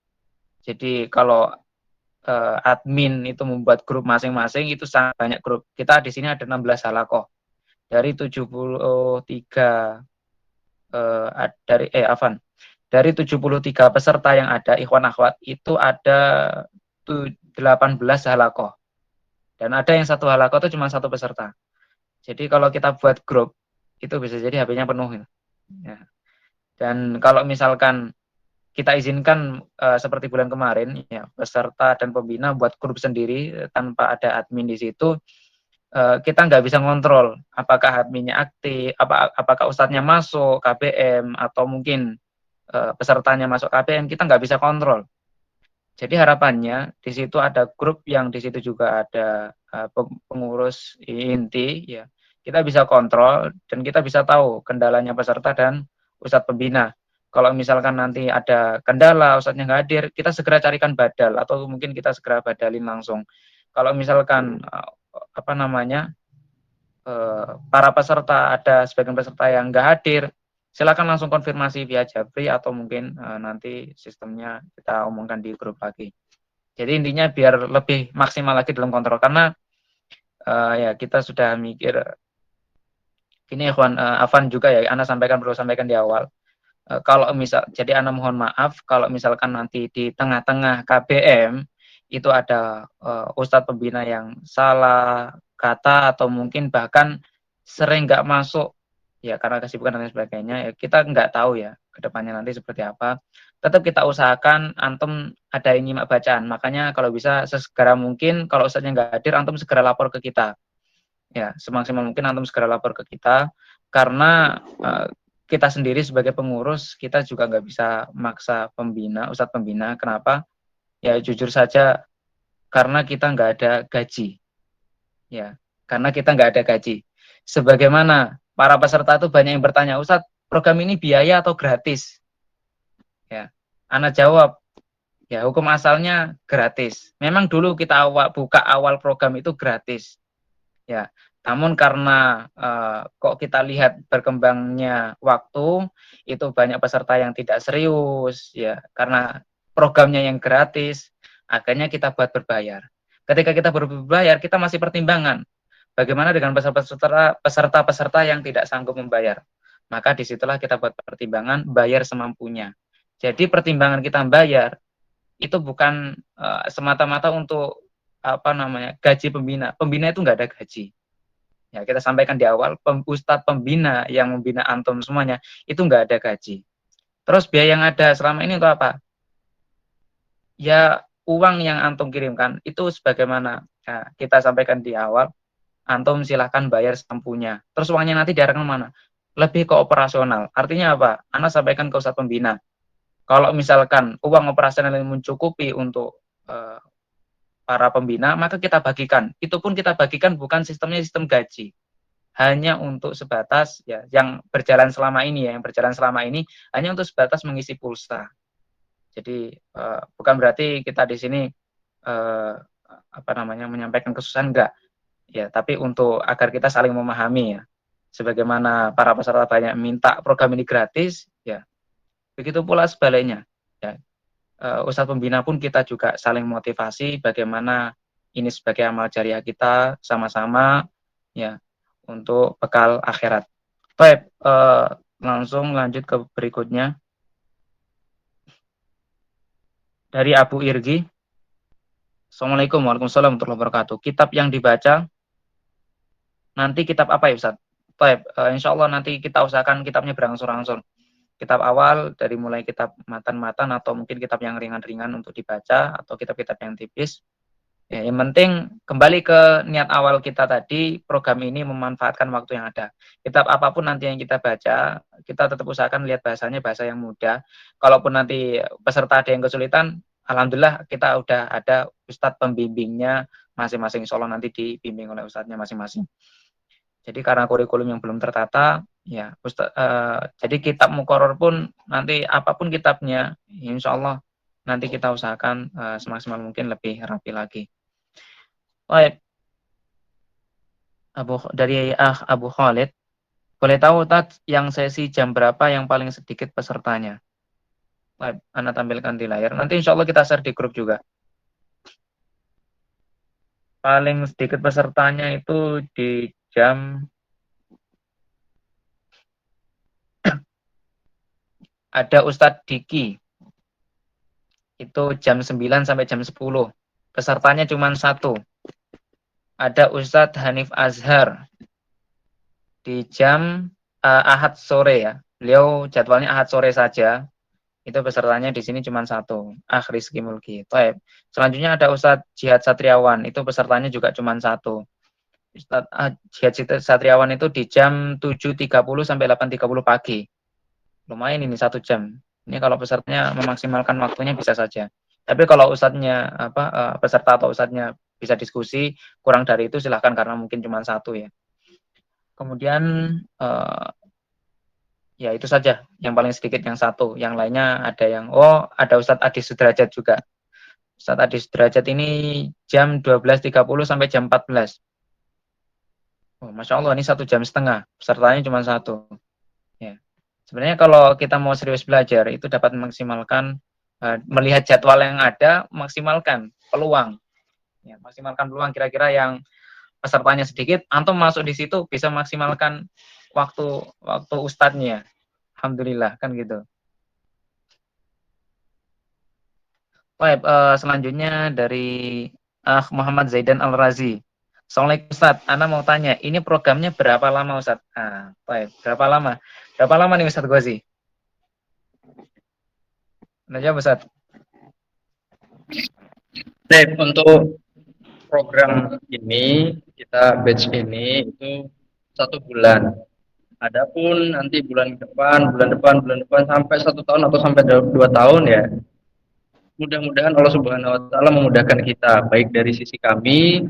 S2: Jadi kalau admin itu membuat grup masing-masing itu sangat banyak grup. Kita di sini ada 16 halaqah. Dari 73 dari 73 peserta yang ada ikhwan akhwat itu ada 18 halaqah. Dan ada yang satu halaqah itu cuma satu peserta. Jadi kalau kita buat grup itu bisa jadi HP-nya penuh. Ya. Dan kalau misalkan kita izinkan seperti bulan kemarin ya, peserta dan pembina buat grup sendiri tanpa ada admin di situ, kita nggak bisa ngontrol apakah adminnya aktif, apakah ustadznya masuk KBM atau mungkin pesertanya masuk KBM, kita nggak bisa kontrol. Jadi harapannya di situ ada grup yang di situ juga ada pengurus inti ya. Kita bisa kontrol dan kita bisa tahu kendalanya peserta dan ustadz pembina. Kalau misalkan nanti ada kendala, ustadznya nggak hadir, kita segera carikan badal atau mungkin kita segera badalin langsung. Kalau misalkan apa namanya para peserta, ada sebagian peserta yang nggak hadir, silakan langsung konfirmasi via Jabri atau mungkin nanti sistemnya kita omongkan di grup lagi. Jadi intinya biar lebih maksimal lagi dalam kontrol, karena ya kita sudah mikir ini Ikhwan, Afan juga ya, Ana perlu sampaikan di awal. Kalau misal, jadi Ana mohon maaf kalau misalkan nanti di tengah-tengah KBM itu ada Ustadz pembina yang salah kata atau mungkin bahkan sering nggak masuk ya karena kesibukan dan sebagainya, ya kita nggak tahu ya kedepannya nanti seperti apa. Tetap kita usahakan antum ada yang nyimak bacaan, makanya kalau bisa sesegera mungkin kalau ustadznya nggak hadir, antum segera lapor ke kita ya, semaksimal mungkin antum segera lapor ke kita, karena kita sendiri sebagai pengurus kita juga nggak bisa maksa pembina, ustadz pembina. Kenapa? Ya jujur saja karena kita nggak ada gaji ya, karena kita nggak ada gaji. Sebagaimana para peserta itu banyak yang bertanya, Ustadz, program ini biaya atau gratis? Ya, Ana jawab, ya hukum asalnya gratis. Memang dulu kita buka awal program itu gratis. Ya, namun karena kok kita lihat berkembangnya waktu, itu banyak peserta yang tidak serius, ya karena programnya yang gratis, akhirnya kita buat berbayar. Ketika kita berbayar, kita masih pertimbangan bagaimana dengan peserta-peserta yang tidak sanggup membayar? Maka disitulah kita buat pertimbangan bayar semampunya. Jadi pertimbangan kita bayar itu bukan semata-mata untuk apa namanya gaji pembina. Pembina itu nggak ada gaji. Ya kita sampaikan di awal, ustadz pembina yang membina antum semuanya itu nggak ada gaji. Terus biaya yang ada selama ini untuk apa? Ya uang yang antum kirimkan itu sebagaimana kita sampaikan di awal. Antum silahkan bayar semampunya. Terus uangnya nanti diarahkan mana? Lebih ke operasional. Artinya apa? Anda sampaikan ke ustadz pembina. Kalau misalkan uang operasional yang mencukupi untuk para pembina, maka kita bagikan. Itu pun kita bagikan bukan sistemnya sistem gaji. Hanya untuk sebatas ya yang berjalan selama ini ya, yang berjalan selama ini hanya untuk sebatas mengisi pulsa. Jadi bukan berarti kita di sini apa namanya menyampaikan kesusahan, enggak. Ya, tapi untuk agar kita saling memahami ya. Sebagaimana para peserta banyak minta program ini gratis, ya. Begitu pula sebaliknya. Ya. Ustadz pembina pun kita juga saling motivasi bagaimana ini sebagai amal jariah kita sama-sama ya untuk bekal akhirat. Baik, langsung lanjut ke berikutnya. Dari Abu Irgi. Assalamualaikum warahmatullahi wabarakatuh. Kitab yang dibaca nanti kitab apa ya Ustaz? Baik, insya Allah nanti kita usahakan kitabnya berangsur-angsur. Kitab awal dari mulai kitab matan-matan atau mungkin kitab yang ringan-ringan untuk dibaca atau kitab-kitab yang tipis. Ya, yang penting kembali ke niat awal kita tadi, program ini memanfaatkan waktu yang ada. Kitab apapun nanti yang kita baca, kita tetap usahakan lihat bahasanya bahasa yang mudah. Kalaupun nanti peserta ada yang kesulitan, alhamdulillah kita udah ada ustadz pembimbingnya masing-masing. Insya Allah nanti dibimbing oleh ustadznya masing-masing. Jadi karena kurikulum yang belum tertata, ya jadi kitab mukoror pun nanti apapun kitabnya, insya Allah nanti kita usahakan semaksimal mungkin lebih rapi lagi. Baik, dari Abu Khalid, boleh tahu yang sesi jam berapa yang paling sedikit pesertanya? Baik, Anda tampilkan di layar. Nanti insya Allah kita share di grup juga. Paling sedikit pesertanya itu di jam ada Ustadz Diki, itu jam 9 sampai jam 10. Pesertanya cuma 1. Ada Ustadz Hanif Azhar di jam Ahad sore ya. Beliau jadwalnya Ahad sore saja. Itu pesertanya di sini cuma satu, Rizky Mulki. Baik. Selanjutnya ada Ustadz Jihad Satriawan, itu pesertanya juga cuma satu. Ustadz Jihad Satriawan itu di jam 7.30 sampai 8.30 pagi. Lumayan ini 1 jam. Ini kalau pesertanya memaksimalkan waktunya bisa saja. Tapi kalau ustadznya peserta atau ustadznya bisa diskusi, kurang dari itu silahkan karena mungkin cuma satu ya. Kemudian ya itu saja, yang paling sedikit yang satu, yang lainnya ada yang ada Ustadz Adi Sudrajat juga. Ustadz Adi Sudrajat ini jam 12.30 sampai jam 14. Masya Allah, ini 1,5 jam, pesertanya cuma satu. Ya. Sebenarnya kalau kita mau serius belajar itu dapat memaksimalkan melihat jadwal yang ada, maksimalkan peluang. Ya, maksimalkan peluang kira-kira yang pesertanya sedikit, antum masuk di situ bisa maksimalkan waktu ustadznya. Alhamdulillah kan gitu. Baik, selanjutnya dari Muhammad Zaidan Al-Razi. Assalamualaikum Ustaz, Ana mau tanya, ini programnya berapa lama Ustaz? Baik, berapa lama? Berapa lama nih Ustaz Ghazi? Nah, jawab Ustaz.
S4: Baik, untuk program ini, kita batch ini itu 1 bulan. Adapun nanti bulan depan sampai 1 tahun atau sampai 2 tahun ya. Mudah-mudahan Allah Subhanahu Wa Taala memudahkan kita, baik dari sisi kami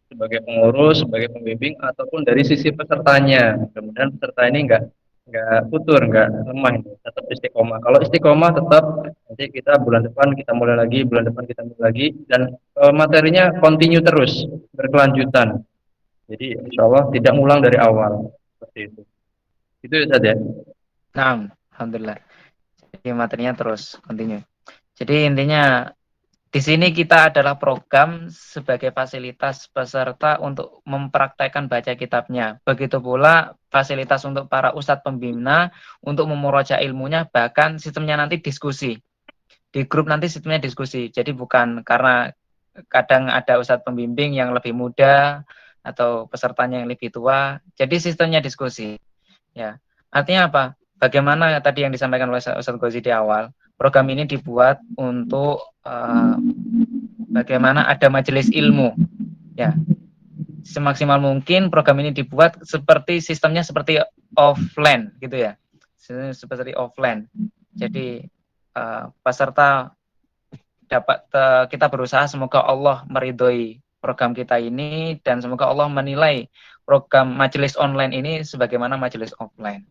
S4: sebagai pengurus, sebagai pembimbing, ataupun dari sisi pesertanya. Mudah-mudahan peserta ini nggak futur, nggak lemah, tetap istiqomah. Kalau istiqomah tetap nanti kita bulan depan kita mulai lagi, bulan depan kita mulai lagi, dan materinya continue terus, berkelanjutan. Jadi insya Allah tidak ngulang dari awal seperti itu. Itu saja.
S2: Nah, Alhamdulillah. Jadi materinya terus continue. Jadi intinya di sini kita adalah program sebagai fasilitas peserta untuk mempraktekkan baca kitabnya. Begitu pula fasilitas untuk para ustadz pembina untuk memurojaah ilmunya, bahkan sistemnya nanti diskusi. Di grup nanti sistemnya diskusi. Jadi bukan karena kadang ada ustadz pembimbing yang lebih muda atau pesertanya yang lebih tua. Jadi sistemnya diskusi. Ya. Artinya apa? Bagaimana tadi yang disampaikan oleh Ustadz Ghazi di awal, program ini dibuat untuk bagaimana ada majelis ilmu. Ya. Semaksimal mungkin program ini dibuat seperti sistemnya seperti offline gitu ya. Seperti offline. Jadi peserta dapat kita berusaha semoga Allah meridhoi program kita ini dan semoga Allah menilai program majelis online ini sebagaimana majelis offline.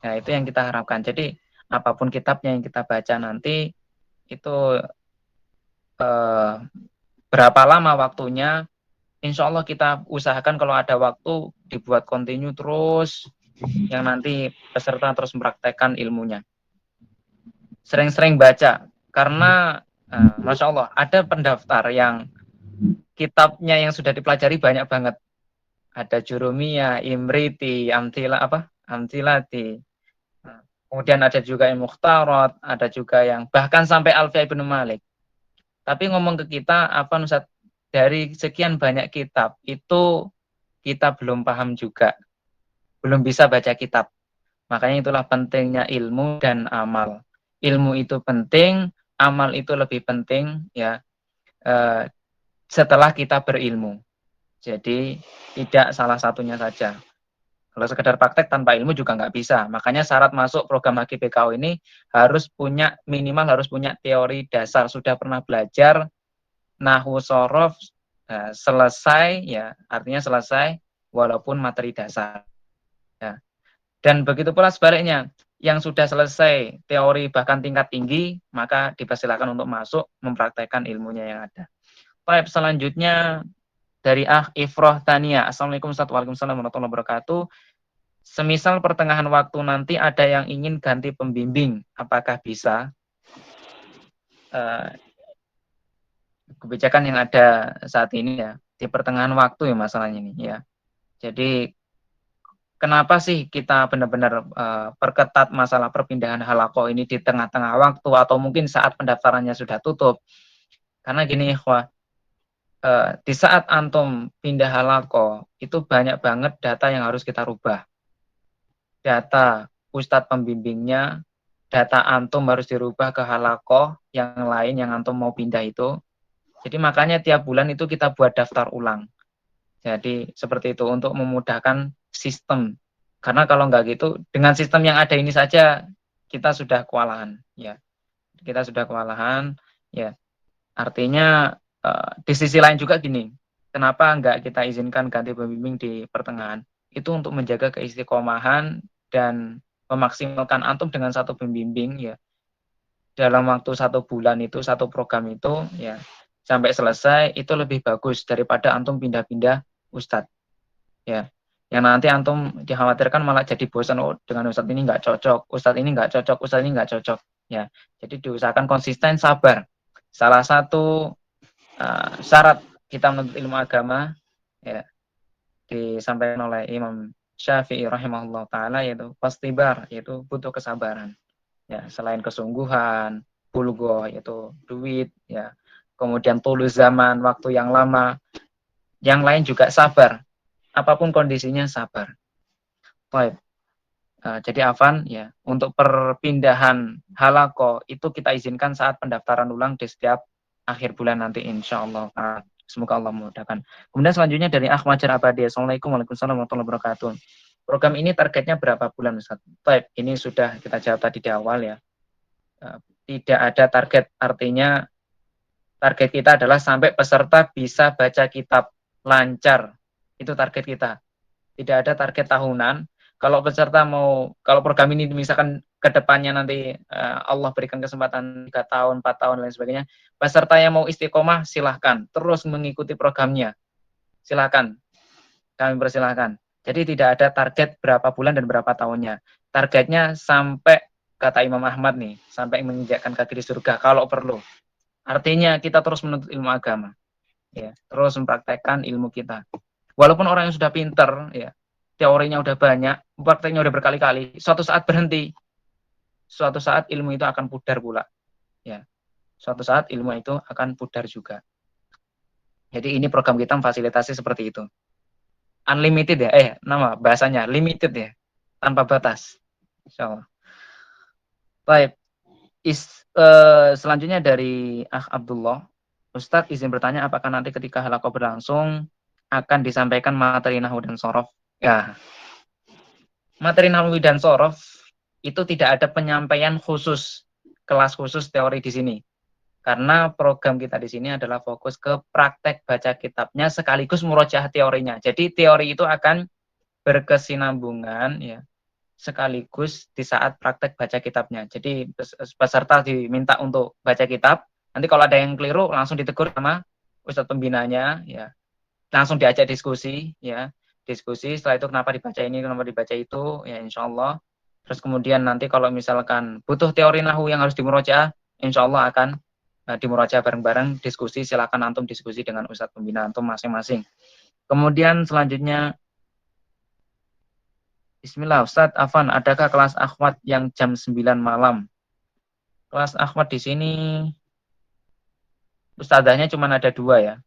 S2: Nah, itu yang kita harapkan. Jadi, apapun kitabnya yang kita baca nanti, itu berapa lama waktunya, insya Allah kita usahakan kalau ada waktu, dibuat continue terus, yang nanti peserta terus mempraktekkan ilmunya. Sering-sering baca, karena, Masya Allah, ada pendaftar yang kitabnya yang sudah dipelajari banyak banget. Ada Jurumiyah, Imriti, Amtilati. Kemudian ada juga yang Mukhtarat, ada juga yang bahkan sampai Alfiya Ibnu Malik. Tapi ngomong ke kita, apa Ustaz, dari sekian banyak kitab, itu kita belum paham juga. Belum bisa baca kitab. Makanya itulah pentingnya ilmu dan amal. Ilmu itu penting, amal itu lebih penting ya setelah kita berilmu. Jadi tidak salah satunya saja. Kalau sekedar praktek tanpa ilmu juga nggak bisa. Makanya syarat masuk program HGPKO ini minimal harus punya teori dasar. Sudah pernah belajar nahwu sorof selesai ya, artinya selesai walaupun materi dasar. Ya. Dan begitu pula sebaliknya, yang sudah selesai teori bahkan tingkat tinggi, maka dipersilakan untuk masuk mempraktekkan ilmunya yang ada. Baik, selanjutnya dari Ifroh Tania. Assalamualaikum warahmatullahi wabarakatuh. Semisal pertengahan waktu nanti ada yang ingin ganti pembimbing, apakah bisa? Kebijakan yang ada saat ini ya, di pertengahan waktu ya masalahnya ini ya. Jadi kenapa sih kita benar-benar perketat masalah perpindahan halaqah ini di tengah-tengah waktu atau mungkin saat pendaftarannya sudah tutup? Karena gini ikhwah, di saat antum pindah halaqah itu banyak banget data yang harus kita rubah. Data ustadz pembimbingnya, data antum harus dirubah ke halakoh yang lain yang antum mau pindah itu. Jadi makanya tiap bulan itu kita buat daftar ulang. Jadi seperti itu untuk memudahkan sistem. Karena kalau nggak gitu, dengan sistem yang ada ini saja kita sudah kewalahan. Ya, kita sudah kewalahan. Ya, artinya di sisi lain juga gini. Kenapa nggak kita izinkan ganti pembimbing di pertengahan? Itu untuk menjaga keistiqomahan dan memaksimalkan antum dengan satu pembimbing ya dalam waktu 1 bulan itu satu program itu ya sampai selesai itu lebih bagus daripada antum pindah-pindah ustadz ya yang nanti antum dikhawatirkan malah jadi bosan oh dengan ustadz ini nggak cocok ustadz ini nggak cocok ustadz ini nggak cocok ya jadi diusahakan konsisten sabar salah satu syarat kita menuntut ilmu agama ya disampaikan oleh Imam Syafi'i rahimahullah taala yaitu pastibar yaitu butuh kesabaran ya selain kesungguhan bulgo yaitu duit ya kemudian tulus zaman waktu yang lama yang lain juga sabar apapun kondisinya sabar. Baik. Jadi Afan ya untuk perpindahan halako itu kita izinkan saat pendaftaran ulang di setiap akhir bulan nanti insya Allah. Semoga Allah memudahkan. Kemudian selanjutnya dari Ahmad Jar Abadi. Assalamualaikum warahmatullahi wabarakatuh. Program ini targetnya berapa bulan Ustaz? Baik, ini sudah kita jawab tadi di awal ya. Tidak ada target, artinya target kita adalah sampai peserta bisa baca kitab lancar. Itu target kita. Tidak ada target tahunan. Kalau peserta mau, kalau program ini misalkan ke depannya nanti Allah berikan kesempatan 3 tahun, 4 tahun, dan lain sebagainya. Peserta yang mau istiqomah silahkan. Terus mengikuti programnya. Silahkan. Kami persilahkan. Jadi tidak ada target berapa bulan dan berapa tahunnya. Targetnya sampai, kata Imam Ahmad nih, sampai menginjakkan kaki di surga kalau perlu. Artinya kita terus menuntut ilmu agama. Ya, terus mempraktekkan ilmu kita. Walaupun orang yang sudah pinter, ya, teorinya udah banyak, prakteknya udah berkali-kali, suatu saat berhenti. Suatu saat ilmu itu akan pudar pula. Ya. Suatu saat ilmu itu akan pudar juga. Jadi ini program kita memfasilitasi seperti itu. Unlimited ya, nama bahasanya limited ya, tanpa batas. Insyaallah. Baik. Selanjutnya dari Abdullah. Ustadz izin bertanya apakah nanti ketika halaqah berlangsung akan disampaikan materi nahwu dan sorof? Ya, materi nahwu dan sorof itu tidak ada penyampaian khusus, kelas khusus teori di sini. Karena program kita di sini adalah fokus ke praktek baca kitabnya sekaligus murojaah teorinya. Jadi teori itu akan berkesinambungan ya sekaligus di saat praktek baca kitabnya. Jadi peserta diminta untuk baca kitab. Nanti kalau ada yang keliru langsung ditegur sama ustadz pembinanya ya. Langsung diajak diskusi ya. Diskusi setelah itu kenapa dibaca ini, kenapa dibaca itu ya insyaallah. Terus kemudian nanti kalau misalkan butuh teori nahwu yang harus dimurojaah, insyaallah akan dimurojaah bareng-bareng diskusi. Silakan antum diskusi dengan ustadz pembina antum masing-masing. Kemudian selanjutnya Bismillah, Ustadz Afan, adakah kelas akhwat yang jam 9 malam? Kelas akhwat di sini ustadzahnya cuma ada 2 ya.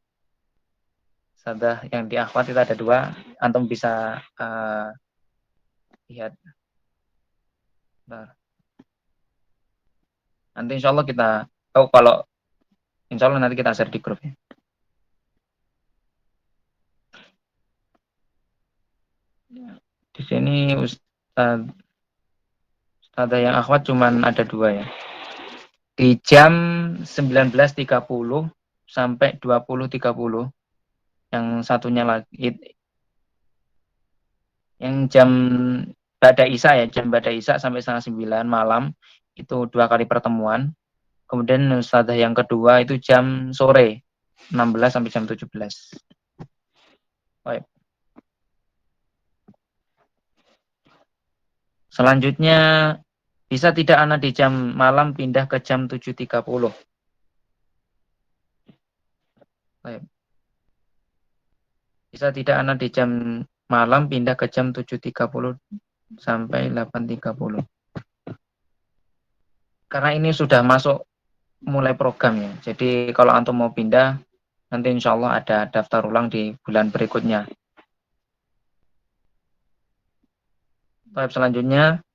S2: Ustadzah yang di akhwat itu ada 2. Antum bisa lihat. Bentar. Nanti insya Allah kita kalau insya Allah nanti kita share di grup ya. Di sini ustadzah yang akhwat cuma ada 2 ya. Di jam 19.30 sampai 20.30. Yang satunya lagi yang jam Ba'da Isya ya, jam Ba'da Isya sampai setengah 9 malam itu 2 kali pertemuan. Kemudian ustadzah yang kedua itu jam sore 16 sampai jam 17. Baik. Selanjutnya bisa tidak anak di jam malam pindah ke jam 7.30. Baik. Bisa tidak anak di jam malam pindah ke jam 7.30 sampai 8.30. Karena ini sudah masuk mulai program ya. Jadi kalau antum mau pindah, nanti insya Allah ada daftar ulang di bulan berikutnya. Baik, selanjutnya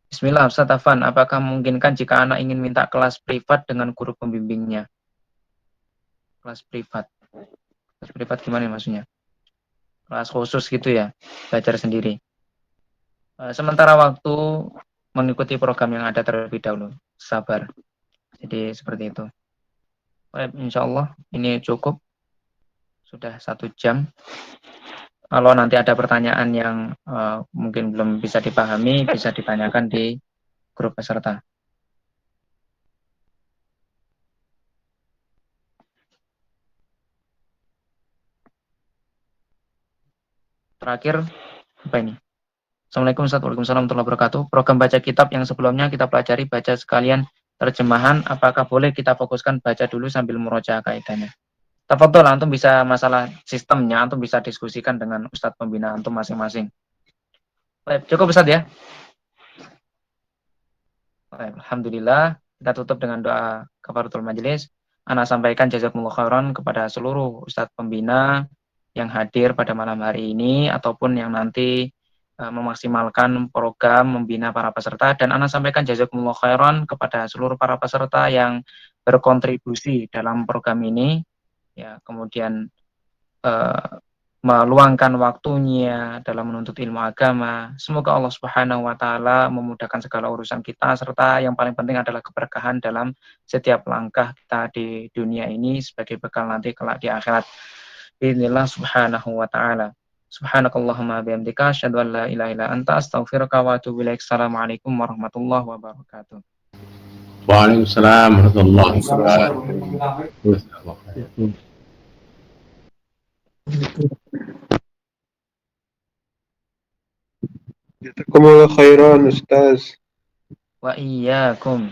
S2: Bismillah, Ustaz Afan, apakah memungkinkan jika anak ingin minta kelas privat dengan guru pembimbingnya? Kelas privat. Kelas privat gimana ya maksudnya? Kelas khusus gitu ya, belajar sendiri. Sementara waktu mengikuti program yang ada terlebih dahulu. Sabar. Jadi seperti itu. Baik, insya Allah ini cukup. Sudah 1 jam. Kalau nanti ada pertanyaan yang mungkin belum bisa dipahami, bisa ditanyakan di grup peserta. Terakhir, apa ini? Assalamualaikum Waalaikumsalam warahmatullahi wabarakatuh. Program baca kitab yang sebelumnya kita pelajari baca sekalian terjemahan, apakah boleh kita fokuskan baca dulu sambil murojaah kaidahnya? Tafadhol, antum bisa masalah sistemnya, antum bisa diskusikan dengan Ustadz pembina antum masing-masing. Baik, cukup Ustadz ya? Baik, alhamdulillah, kita tutup dengan doa kafaratul majelis. Ana sampaikan jazakumullah khairan kepada seluruh Ustadz pembina yang hadir pada malam hari ini ataupun yang nanti memaksimalkan program membina para peserta, dan Ana sampaikan jazakumullah khairan kepada seluruh para peserta yang berkontribusi dalam program ini, ya, kemudian meluangkan waktunya dalam menuntut ilmu agama. Semoga Allah Subhanahu wa taala memudahkan segala urusan kita, serta yang paling penting adalah keberkahan dalam setiap langkah kita di dunia ini sebagai bekal nanti kelak di akhirat. Bismillah Subhanahu wa taala. Subhanakallahumma bihamdika asyhadu an la ilaha illa anta astaghfiruka wa atubu ilaik. Assalamualaikum warahmatullahi wabarakatuh.
S5: Waalaikumsalam warahmatullahi wabarakatuh.
S8: Jazakumullah khairan Ustaz.
S2: Wa iyyakum.